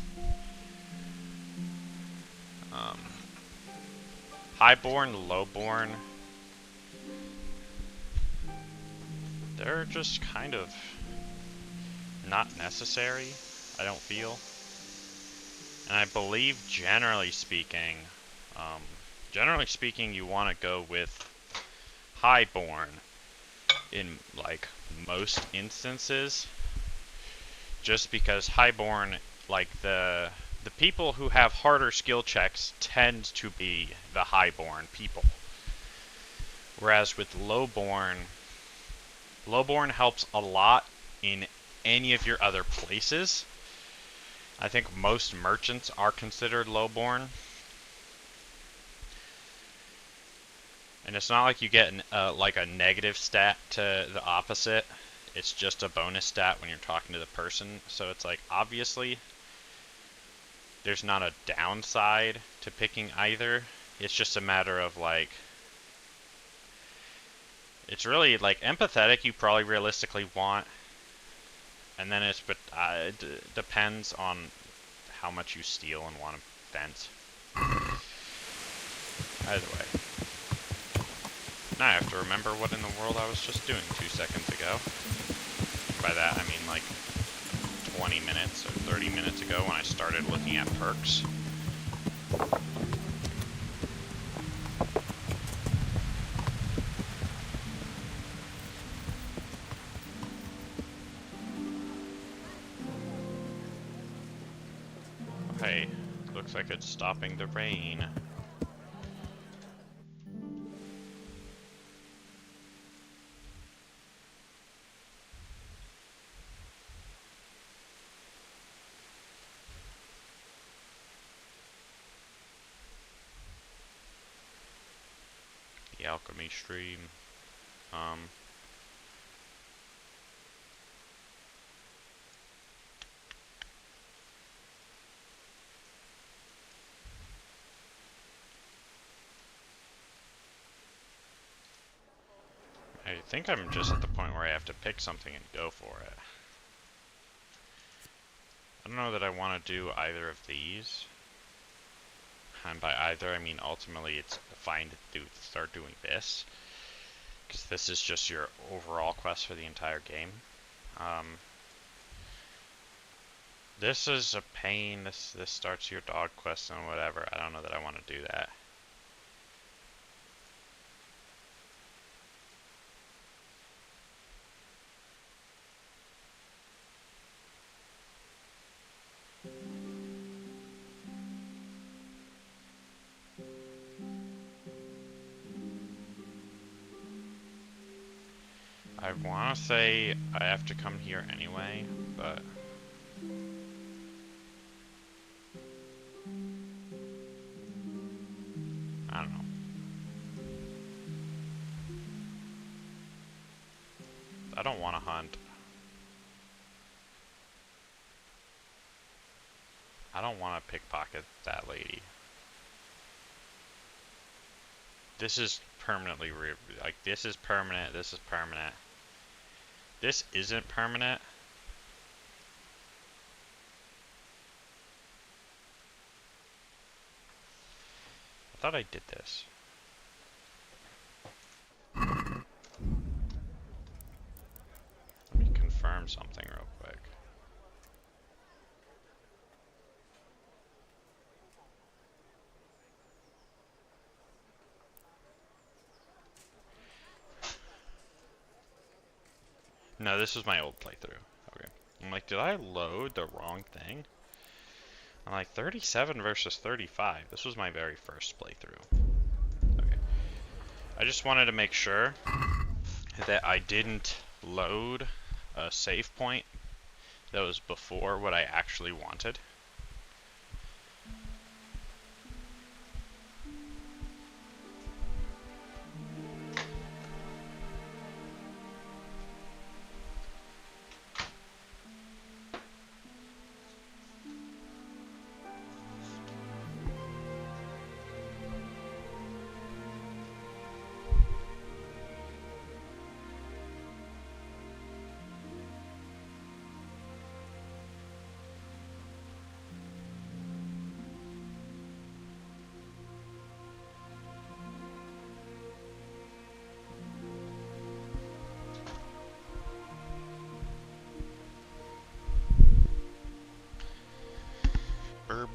[SPEAKER 1] Highborn, lowborn, they're just kind of not necessary, I don't feel. And I believe generally speaking, you want to go with highborn in like most instances, just because highborn, like the people who have harder skill checks tend to be the highborn people. Whereas with lowborn helps a lot in any of your other places. I think most merchants are considered lowborn. And it's not like you get like a negative stat to the opposite. It's just a bonus stat when you're talking to the person. So it's like, obviously, there's not a downside to picking either. It's just a matter of like, it's really like empathetic you probably realistically want. And then it depends on how much you steal and want to vent. Either way. Now I have to remember what in the world I was just doing 2 seconds ago. By that I mean like 20 minutes or 30 minutes ago when I started looking at perks. Hey, looks like it's stopping the rain. The alchemy stream. I think I'm just at the point where I have to pick something and go for it. I don't know that I want to do either of these. And by either, I mean ultimately it's fine to start doing this. Because this is just your overall quest for the entire game. This is a pain. This starts your dog quest and whatever. I don't know that I want to do that. I want to say I have to come here anyway, but I don't know. I don't want to hunt. I don't want to pickpocket that lady. This is permanently like this is permanent. This is permanent. This isn't permanent. I thought I did this. Let me confirm something real quick. No, this was my old playthrough. Okay. I'm like, did I load the wrong thing? I'm like, 37 versus 35. This was my very first playthrough. Okay. I just wanted to make sure that I didn't load a save point that was before what I actually wanted. Herb.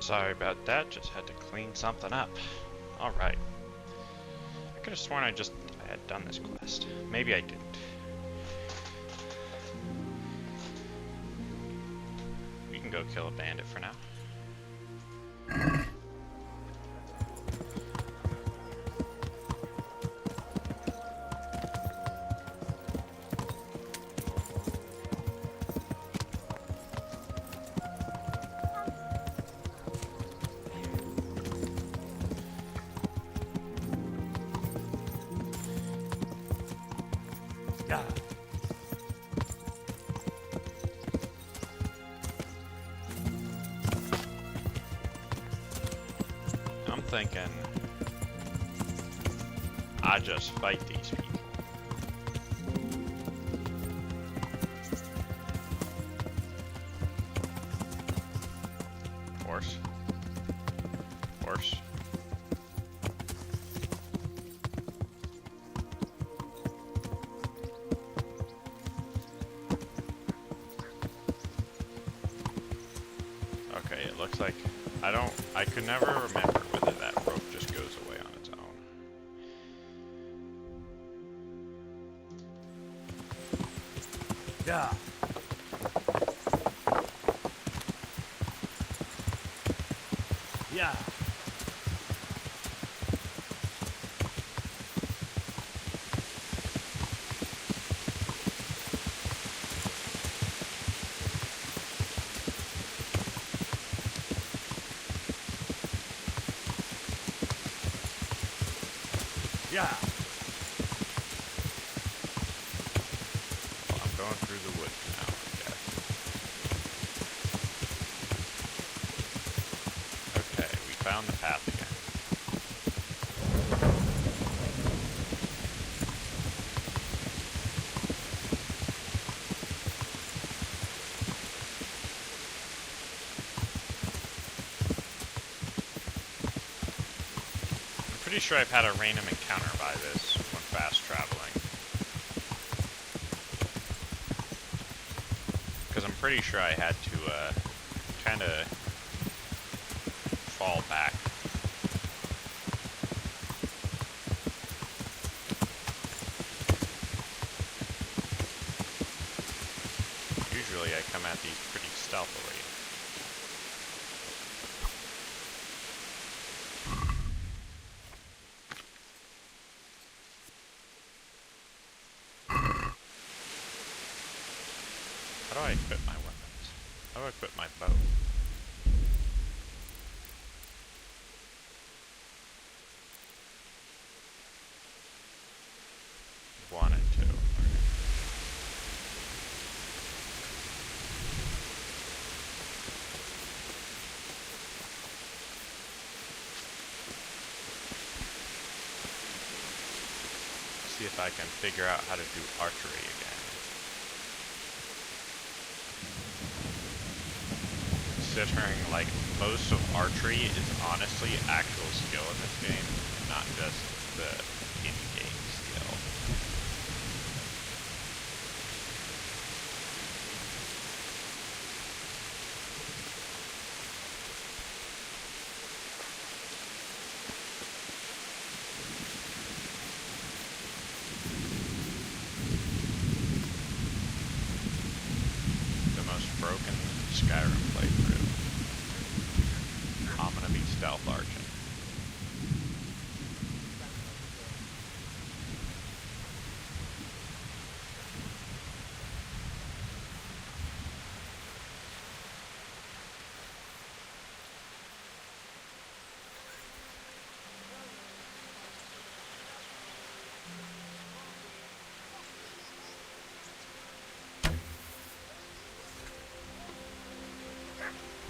[SPEAKER 1] Sorry about that, just had to clean something up. Alright. I could have sworn I had done this quest. Maybe I didn't. We can go kill a bandit for now. I'm thinking I just fight these people. Horse. Horse. Okay, it looks like I could never remember whether that rope just goes away on its own.
[SPEAKER 3] Yeah. Yeah. Yeah.
[SPEAKER 1] Well, I'm going through the woods now, I guess. Okay, we found the path again. I'm pretty sure I've had a random encounter by this when fast traveling. Because I'm pretty sure I had to, kind of fall back. Usually I come at these pretty stealthily. How do I equip my weapons? How do I equip my bow? One and two. Okay. See if I can figure out how to do archery again. Considering, like, most of archery is honestly actual skill in this game, not just the in-game skill. The most broken Skyrim playthrough. I'm gonna be stealth arching.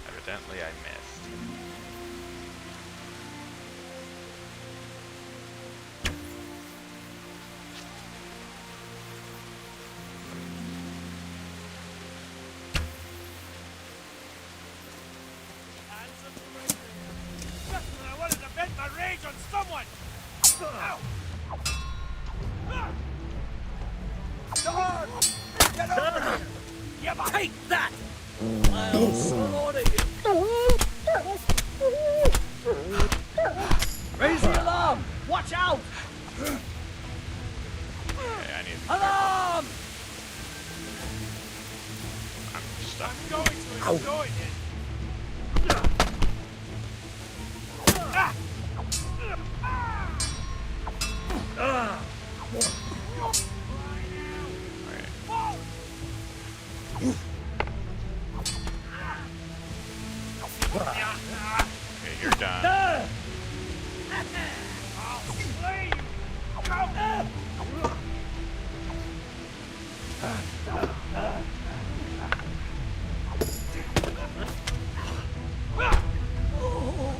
[SPEAKER 1] Evidently I missed.
[SPEAKER 4] I wanted to vent my rage on someone! Ow! Dog! Get over here! Yeah, take that! I'll slaughter you! Join it.
[SPEAKER 1] Okay, you're done.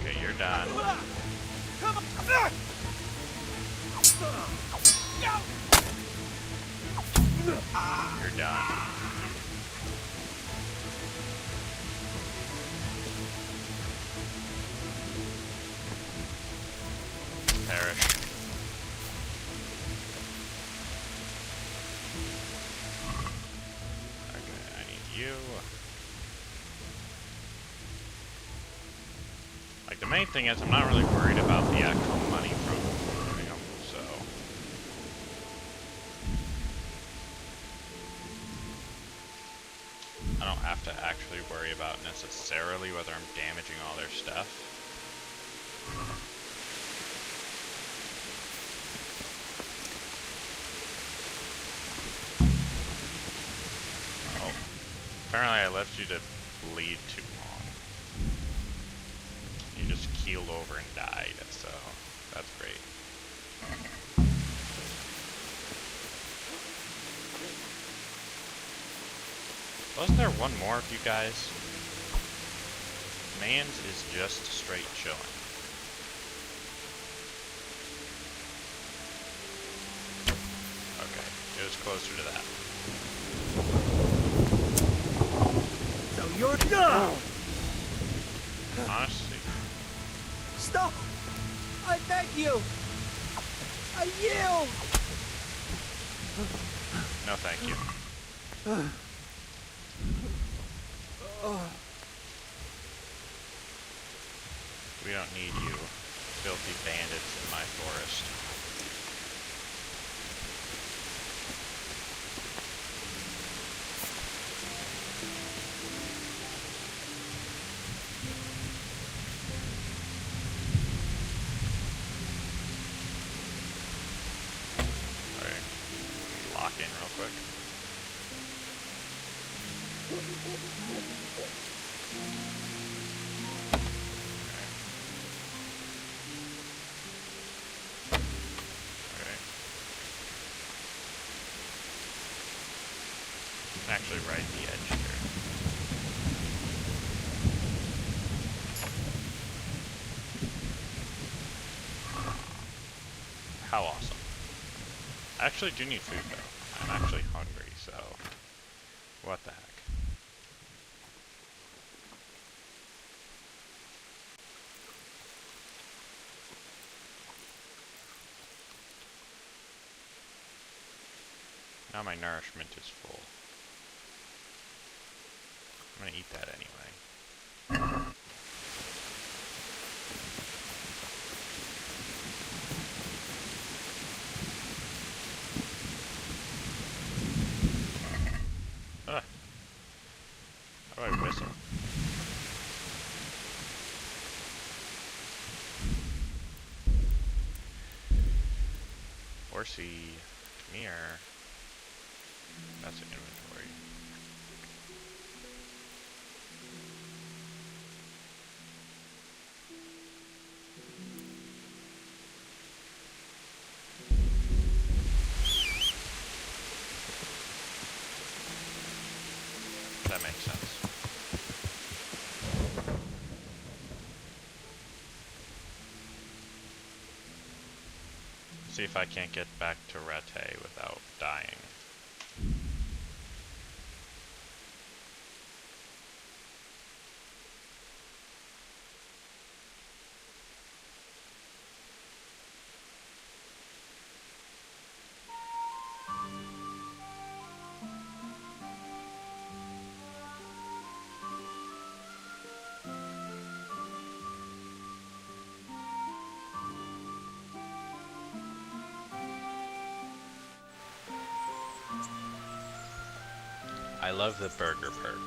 [SPEAKER 1] Okay, you're done. You're done. Perish. Okay, I need you. Like, the main thing is I'm not really worried about the actual money from moving them, so... I don't have to actually worry about necessarily whether I'm damaging all their stuff. Oh. Apparently I left you to bleed too long. You just keeled over and died, so that's great. Wasn't there one more of you guys? Mans is just straight chilling. Okay, it was closer to that.
[SPEAKER 4] So you're done.
[SPEAKER 1] Honestly,
[SPEAKER 4] Stop! I beg you! I yield!
[SPEAKER 1] no thank you. We don't need you, filthy bandits in my forest. Alright, lock in real quick. Actually right at the edge here. How awesome. I actually do need food though. I'm actually hungry, so what the heck. Now my nourishment is full. I'm gonna eat that anyway. Ah. How do I whistle? Horsey, come here. That's an inventory. That makes sense. See if I can't get back to Rattay without dying. I love the burger perk.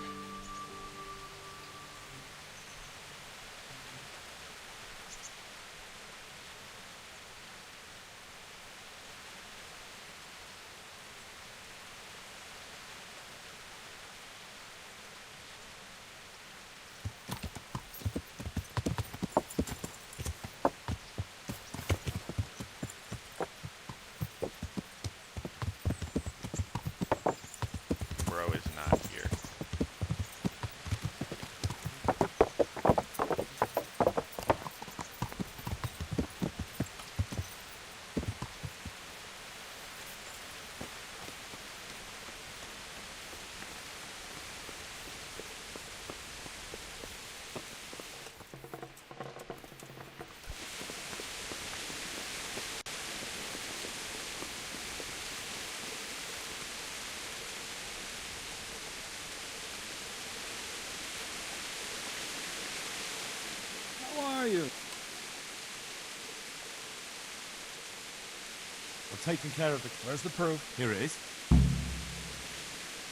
[SPEAKER 3] I've taken care of the...
[SPEAKER 5] Where's the proof?
[SPEAKER 3] Here it is.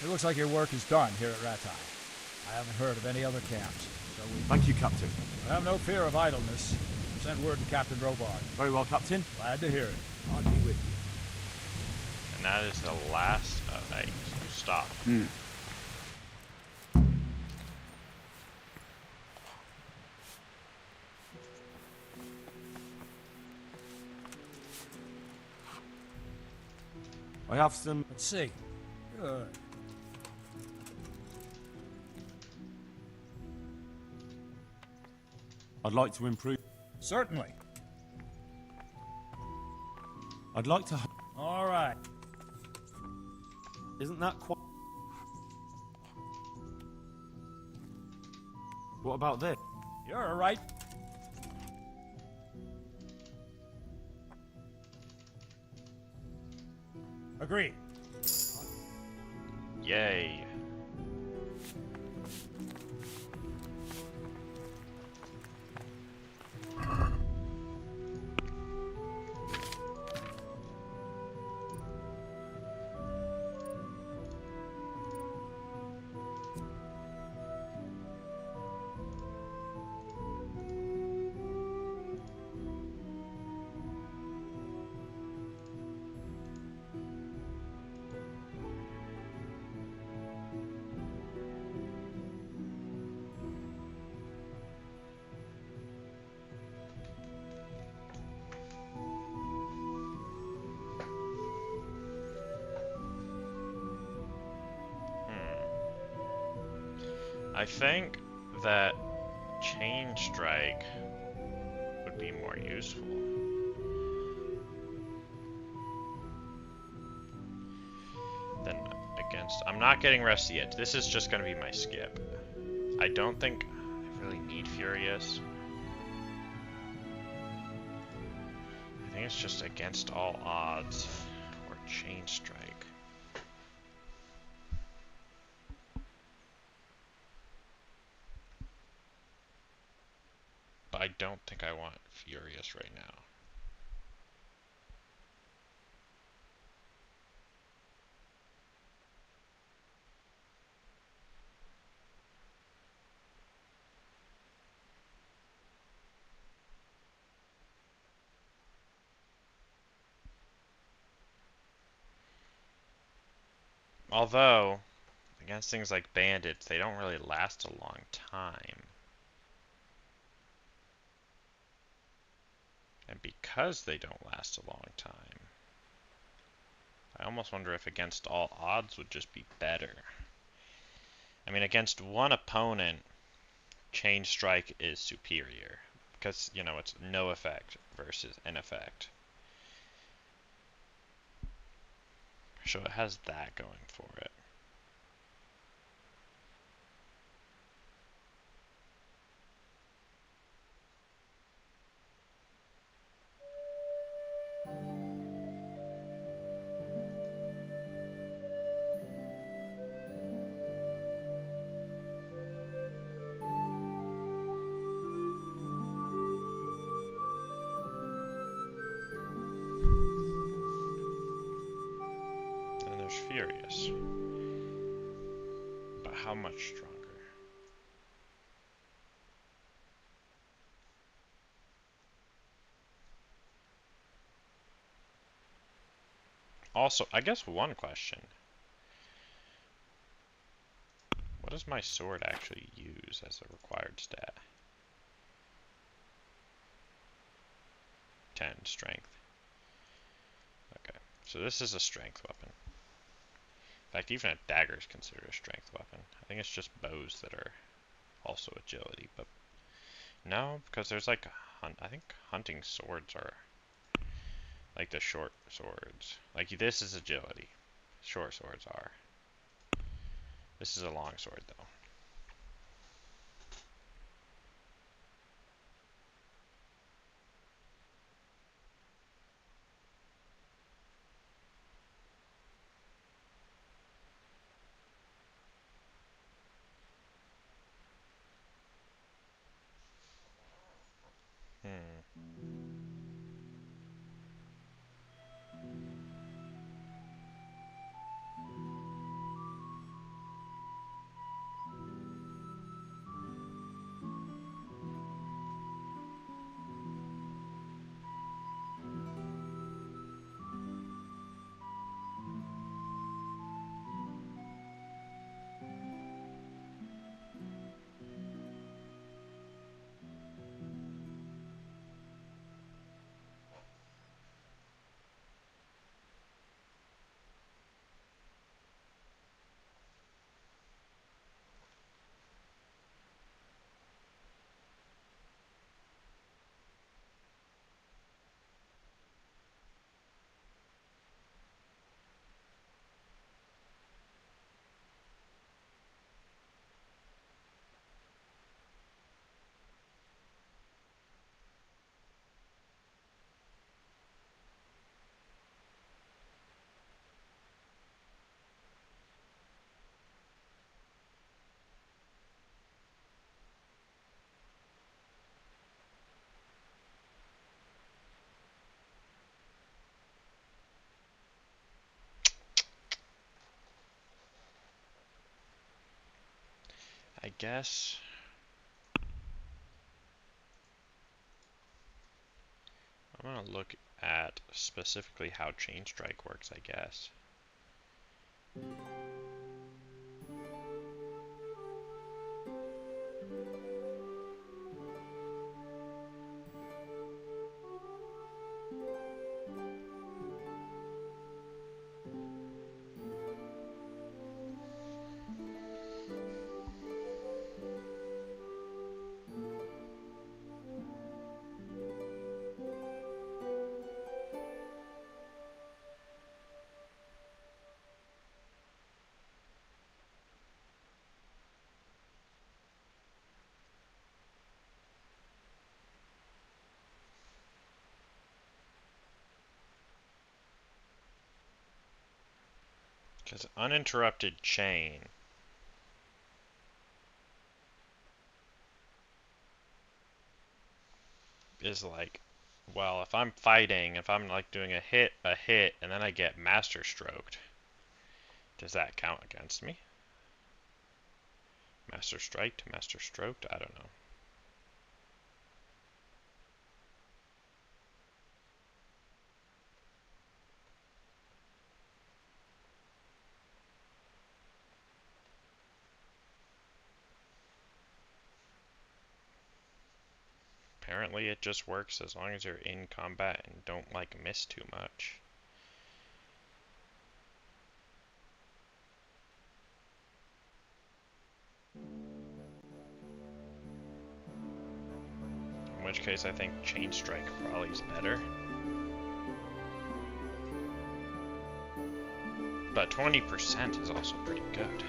[SPEAKER 5] It looks like your work is done here at Ratai. I haven't heard of any other camps, so we
[SPEAKER 3] Thank you, Captain.
[SPEAKER 5] have no fear of idleness. Send word to Captain Robard.
[SPEAKER 3] Very well, Captain.
[SPEAKER 5] Glad to hear it.
[SPEAKER 3] I'll be with you.
[SPEAKER 1] And that is the last. Hey, stop.
[SPEAKER 3] I have some...
[SPEAKER 5] Let's see. Good.
[SPEAKER 3] I'd like to improve...
[SPEAKER 5] Certainly.
[SPEAKER 3] I'd like to...
[SPEAKER 5] All right.
[SPEAKER 3] Isn't that quite... What about this?
[SPEAKER 5] You're all right. Agreed.
[SPEAKER 1] Yay. I think that Chain Strike would be more useful. Than against... I'm not getting Rusty Edge. This is just going to be my skip. I don't think I really need Furious. I think it's just against all odds or Chain Strike. But I don't think I want Furious right now. Although, against things like bandits, they don't really last a long time. And because they don't last a long time, I almost wonder if against all odds would just be better. I mean, against one opponent, Chain Strike is superior. Because, you know, it's no effect versus an effect. So it has that going for it. And there's Furious. But how much stronger? Also, I guess one question. What does my sword actually use as a required stat? 10 strength. Okay, so this is a strength weapon. In fact, even a dagger is considered a strength weapon. I think it's just bows that are also agility, but no, because there's like, I think hunting swords are like the short swords. Like this is agility. Short swords are. This is a long sword though. Hmm. guess I'm gonna look at specifically how Chain Strike works, I guess. Because uninterrupted chain is like, well, if I'm fighting, if I'm like doing a hit, and then I get master stroked, does that count against me? Master striked, master stroked, I don't know. Apparently it just works as long as you're in combat and don't like miss too much. In which case I think Chain Strike probably is better. But 20% is also pretty good.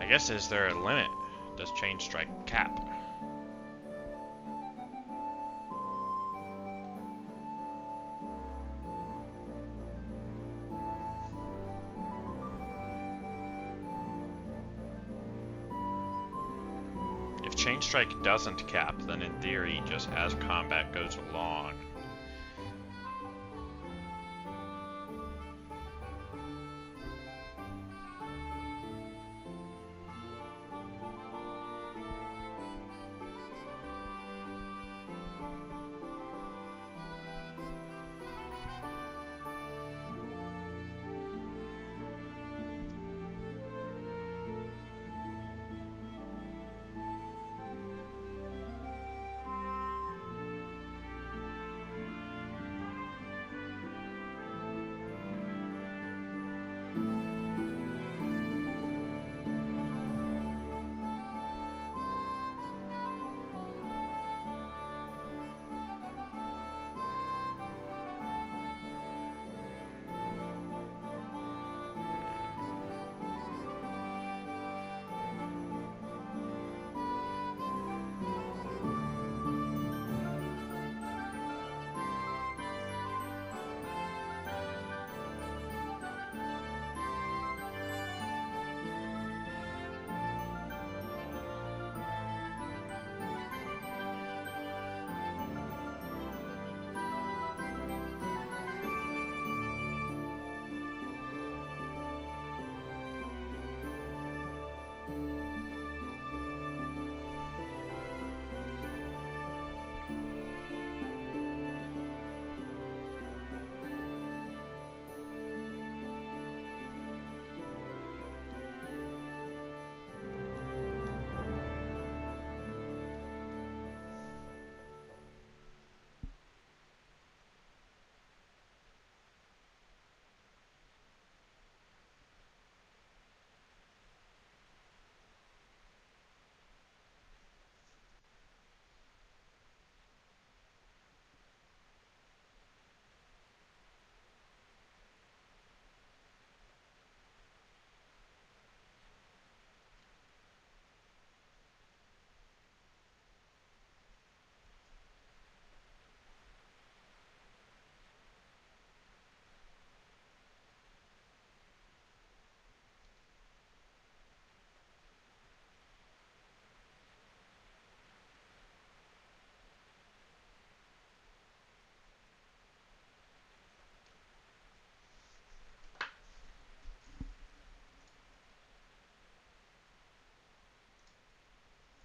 [SPEAKER 1] I guess, is there a limit? Does Chain Strike cap? If Chain Strike doesn't cap, then in theory, just as combat goes along,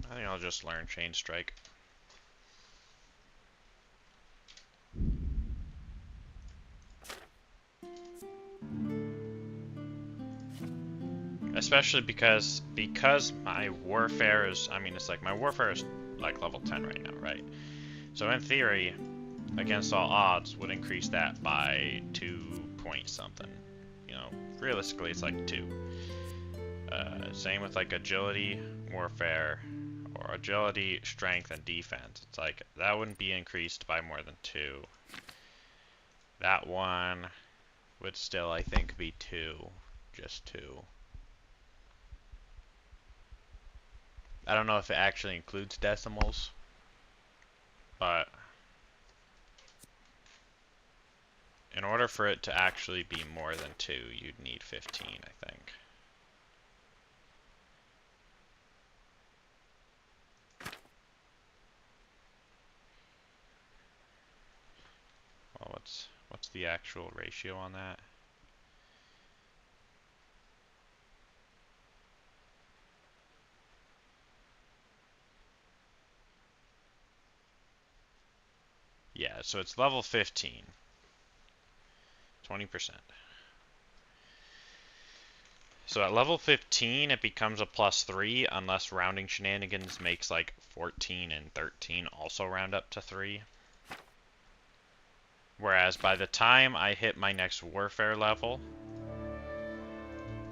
[SPEAKER 1] I think I'll just learn Chain Strike. Especially because my warfare is, I mean, it's like my warfare is like level 10 right now, right? So in theory, against all odds would increase that by 2 point something. You know, realistically it's like 2. Same with like agility, warfare, or agility, strength, and defense. It's like that wouldn't be increased by more than 2. That one would still, I think, be 2. Just 2. I don't know if it actually includes decimals, but in order for it to actually be more than 2, you'd need 15, I think. Well, what's the actual ratio on that? Yeah, so it's level 15. 20%. So at level 15, it becomes a +3 unless rounding shenanigans makes like 14 and 13 also round up to 3. Whereas by the time I hit my next warfare level,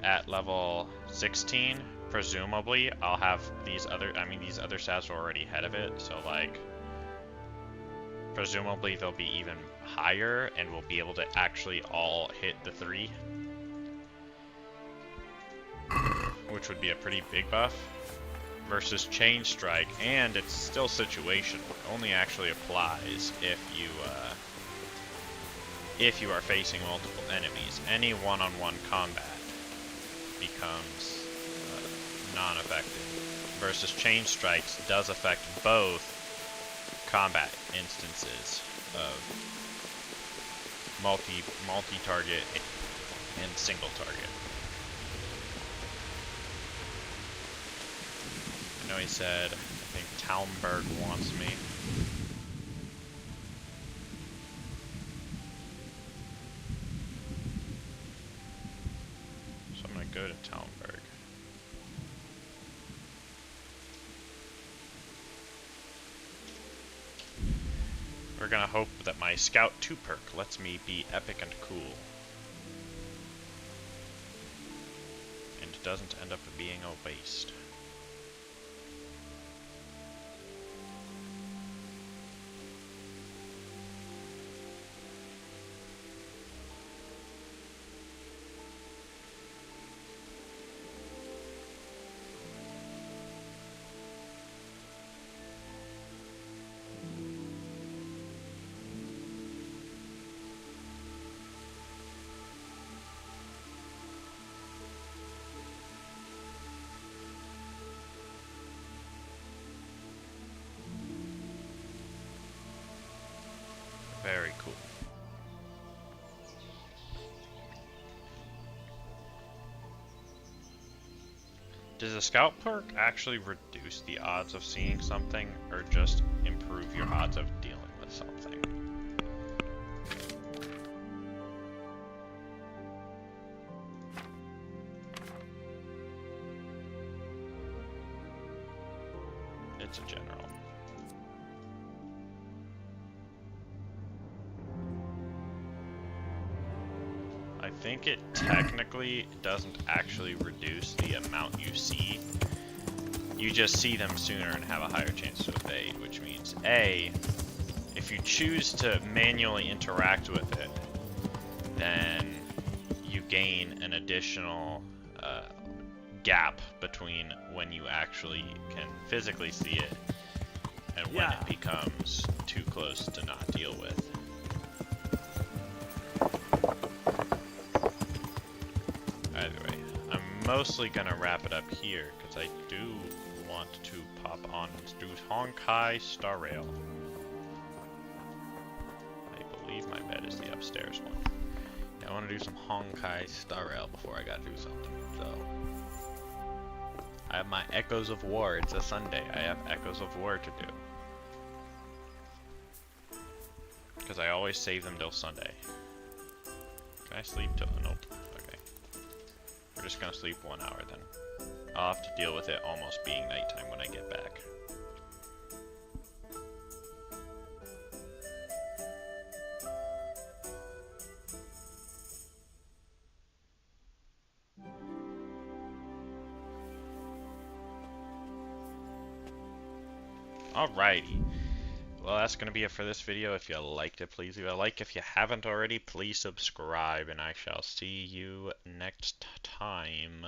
[SPEAKER 1] at level 16, presumably I'll have these other stats are already ahead of it, so like presumably they'll be even higher and we'll be able to actually all hit the 3. Which would be a pretty big buff. Versus Chain Strike, and it's still situational. It only actually applies if you are facing multiple enemies. Any one-on-one combat becomes non-effective. Versus Chain Strikes does affect both combat instances of multi-target and single target. I know he said, I think Talmberg wants me. So I'm gonna go to Talmberg. We're gonna hope that my Scout 2 perk lets me be epic and cool. And doesn't end up being a waste. Very cool. Does the Scout perk actually reduce the odds of seeing something, or just improve your odds of dealing with something? It's a general. I think it technically doesn't actually reduce the amount you see. You just see them sooner and have a higher chance to evade, which means A, if you choose to manually interact with it, then you gain an additional gap between when you actually can physically see it and when it becomes too close to not deal with. Either way, I'm mostly gonna wrap it up here because I do want to pop on and do Honkai Star Rail. I believe my bed is the upstairs one. Yeah, I want to do some Honkai Star Rail before I gotta do something, so I have my Echoes of War. It's a Sunday. I have Echoes of War to do. Because I always save them till Sunday. Can I sleep till... Nope. Okay. We're just gonna sleep 1 hour then. I'll have to deal with it almost being nighttime when I get back. Alrighty. Well, that's going to be it for this video. If you liked it, please leave a like. If you haven't already, please subscribe, and I shall see you next time.